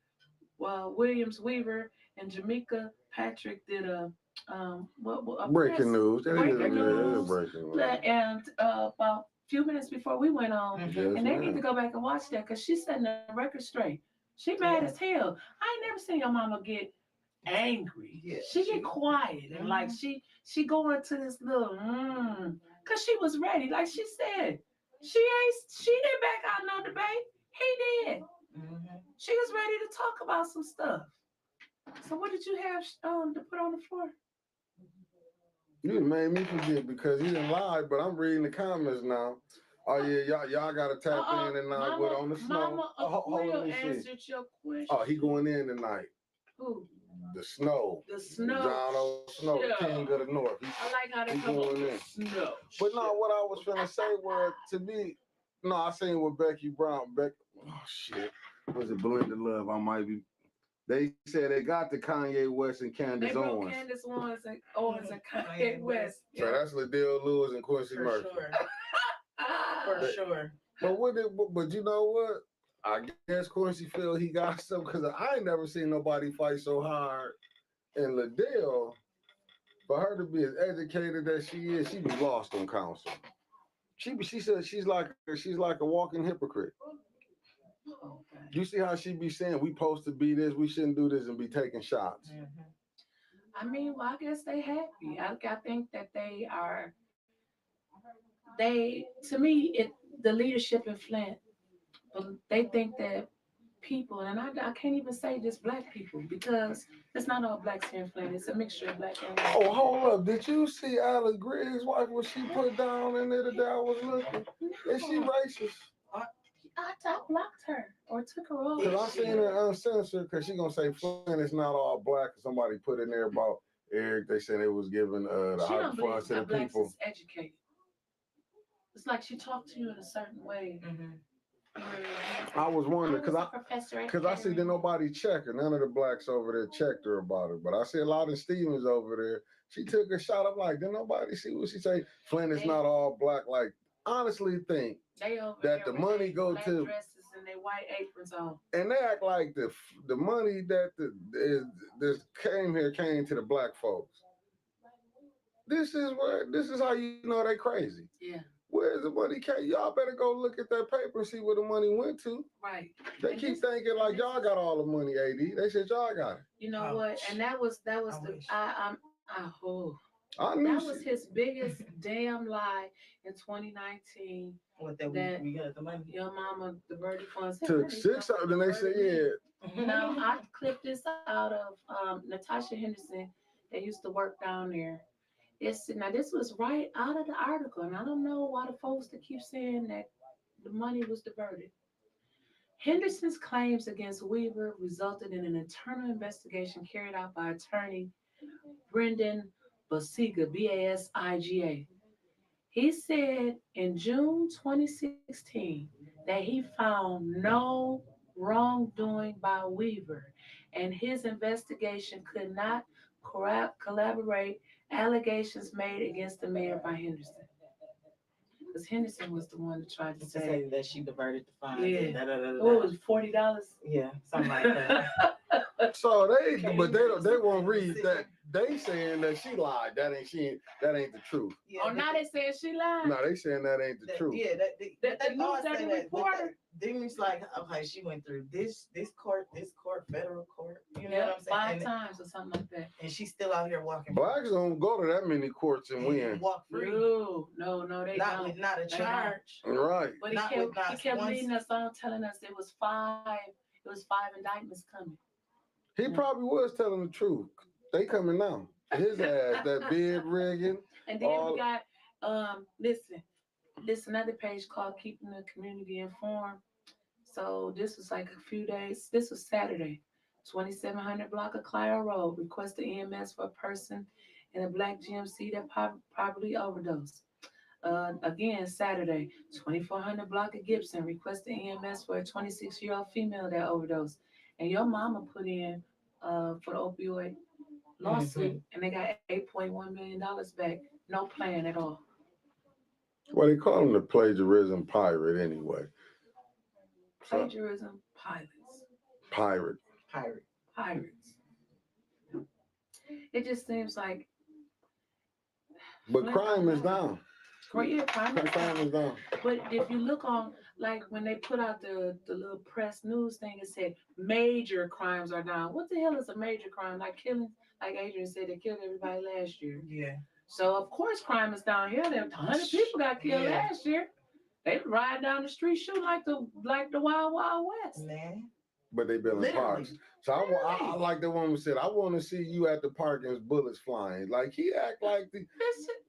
Williams Weaver and Jamaica Patrick did a Breaking news. breaking news, Breaking news. and about a few minutes before we went on, Mhm. Yes, and they ma'am. need to go back and watch that because she's setting the record straight. She mad Yeah. as hell. I ain't never seen your mama get angry. Yeah, She she- get quiet and like she go into this little cause she was ready. Like she said, she didn't back out no debate. He did. Mhm. She was ready to talk about some stuff. So what did you have to put on the floor? You done made me forget because he didn't lie, but I'm reading the comments now. Oh yeah, y'all gotta tap in and now with on the snow. Mama Hold on, let me see. answered your question. Oh, he going in tonight. Who? The snow. The snow. John O. Snow, the Yeah. king of the north. I like how they He come up going in. with snow. But no, what I was finna say was to me, no, I seen with Becky Brown. Oh shit. Was it Belinda Love? I might be. They said they got the Kanye West and They Candace broke Owens. Candace Owens and Kanye West. So that's Liddell Lewis and Quincy For Murphy. sure. Ah. For sure. But you know what? I guess Quincy feel he got some because I ain't never seen nobody fight so hard. And Liddell, for her to be as educated as she is, she be lost on counsel. She said she's like a walking hypocrite. Okay. You see how she be saying we supposed to be this, we shouldn't do this, and be taking shots. Mhm. I mean, well, I guess they happy. I think that they are. They to me, the leadership in Flint, but they think that people, and I can't even say just black people because it's not all blacks here in Flint. It's a mixture of black and white. Oh, hold up. Did you see Alice Griggs' wife when she put down in there that I was looking? Is she racist? I blocked her or took her off. Because I seen her uncensored because she going to say Flint is not all black. Somebody put in there about Eric. They said it was giving the She don't believe funds to the that blacks people. is educated. It's like she talked to you in a certain way. Mhm. I was wondering was a because professor at I see that Henry. nobody checked her. None of the blacks over there checked her about it. But I see a lot of Stevens over there. She took a shot. I'm like, did nobody see what she say? Flint is not all black. Like, honestly think They over that there the with money they go black to, dresses and their white aprons on. and they act like the money that this came to the black folks. This is how you know they crazy. Yeah. Where's the money? Y'all better go look at that paper and see where the money went to. Right. They And keep this- thinking like and y'all this- got all the money, AD. They said y'all got it. You know Ouch. what? And that was I the wish. I knew that was his biggest damn lie in 2019. What that That- we got the money. Your mama diverted funds. took 6 out. Then they said, yeah. Now I clipped this out of Natasha Henderson that used to work down there. Now this was right out of the article, and I don't know why the folks that keep saying that the money was diverted. Henderson's claims against Weaver resulted in an internal investigation carried out by attorney Brendan Basiga, Basiga. He said in June 2016 that he found no wrongdoing by Weaver, and his investigation could not collaborate allegations made against the mayor by Henderson. Because Henderson was the one that tried to To say, say that she diverted the funds. Yeah. and da, da, da, da, what da. was $40? Yeah, something like that. So they won't read that. They saying that she lied. That ain't the truth. Yeah, Oh, now they saying she lied. No, they saying that ain't the truth. Yeah, The they news all say dirty that. reporter. Then it's like, okay, she went through this court, federal court. You know Yep, what I'm saying? 5 times or something like that. And she's still out here walking. Blacks don't go to that many courts and win. Walk free. No, they Not don't. with not a They charge. Right. But he Not kept, with not he kept once. leading us on, telling us it was 5 indictments coming. He probably was telling the truth. They coming now. His ass, that bid rigging. And then all- we got listen, this another page called Keeping the Community Informed. So this was like a few days. This was Saturday, 2700 block of Clio Road. Requested EMS for a person in a black GMC that probably overdosed. Again, Saturday, 2400 block of Gibson requested EMS for a 26-year-old female that overdosed. And your mama put in for the opioid lawsuit, and they got $8.1 million back. No plan at all. Well, they call him the plagiarism pirate anyway. Plagiarism pilots. Pirate. Pirates. It just seems like. But crime is down. Yeah, crime is down. But if you look on, like when they put out the little press news thing, it said major crimes are down. What the hell is a major crime? Like killing, like Adrian said, they killed everybody last year. Yeah. So of course crime is down here. 100 people got killed last year. They ride down the street shooting like the Wild Wild West. Man. But they building Literally. parks. So I like the one who said, I want to see you at the park and bullets flying. Like he act like the.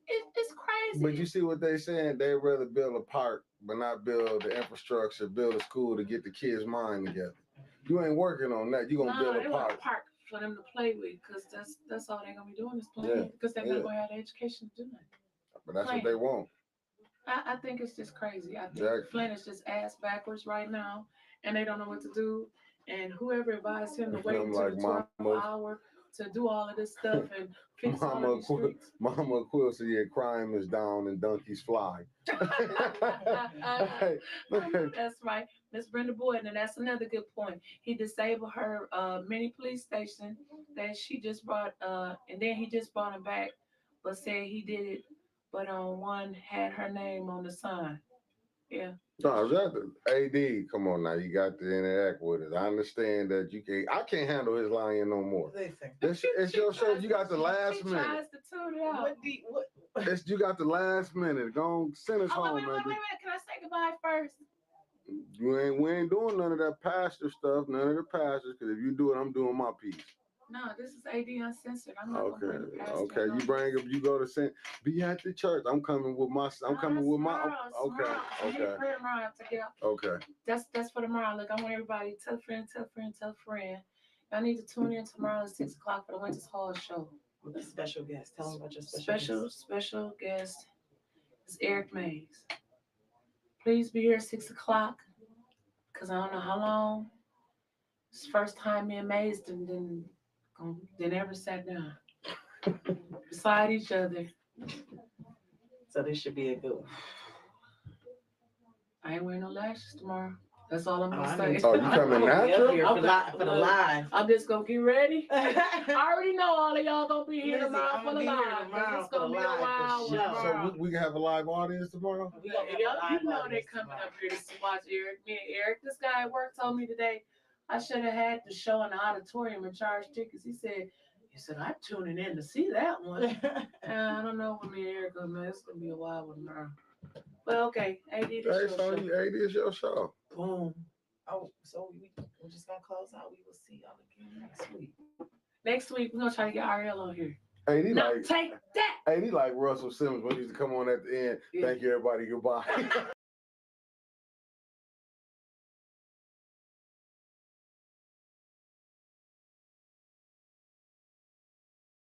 It's crazy. But you see what they saying? They'd rather build a park, but not build the infrastructure, build a school to get the kids' mind together. You ain't working on that. You gonna build a park. For them to play with, because that's all they're gonna be doing is playing. Because they're not gonna have the education to do that. But that's what they want. I think it's just crazy. I think Flint is just ass backwards right now, and they don't know what to do. And whoever advised him to wait until the 12th hour to do all of this stuff and fix all of these streets. Mama Quill said, yeah, crime is down and donkeys fly. That's right. Miss Brenda Boyd, and that's another good point. He disabled her mini police station that she just brought, and then he just brought him back, but said he did it, but on one had her name on the sign. Yeah. No, that's AD. Come on now, you got to interact with it. I understand that you can't. I can't handle his lying no more. Listen. It's your show. You got the last minute. Tries to tune it out. You got the last minute. Go on, send us home, wait a minute. Can I say goodbye first? We ain't doing none of that pastor stuff. None of the pastors. Because if you do it, I'm doing my piece. No, this is AD Uncensored. I'm not Okay. going to bring the pastor. Okay. You bring up. You go to send. Be at the church. I'm coming with my. Tomorrow. Okay. Okay. Prayer tomorrow after get up. Okay. That's for tomorrow. Look, I want everybody tell a friend. Y'all need to tune in tomorrow at 6 o'clock for the Wyntis Hall show. With a special guest. Tell them about your Special guest is Eric Mays. Please be here at 6 o'clock, because I don't know how long. It's the first time me and Mays didn't ever sat down beside each other. So this should be a good one. I ain't wearing no lashes tomorrow. That's all I'm gonna say. Oh, you coming natural? For the live. I'm just gonna get ready. I already know all of y'all gonna be here tomorrow for the live. It's gonna be a wild one. So we can have a live audience tomorrow? You know they're coming up here to watch Eric. Me and Eric, this guy at work told me today I should have had the show in the auditorium and charged tickets. He said, I'm tuning in to see that one. I don't know when me and Eric man. It's gonna be a wild one tomorrow. Well, okay, AD is your show. AD is your show. Boom. Oh, so we're just gonna close out. We will see y'all again next week. Next week we're gonna try to get Ariel on here. AD Now take that. AD like Russell Simmons when he used to come on at the end. Yeah. Thank you, everybody. Goodbye.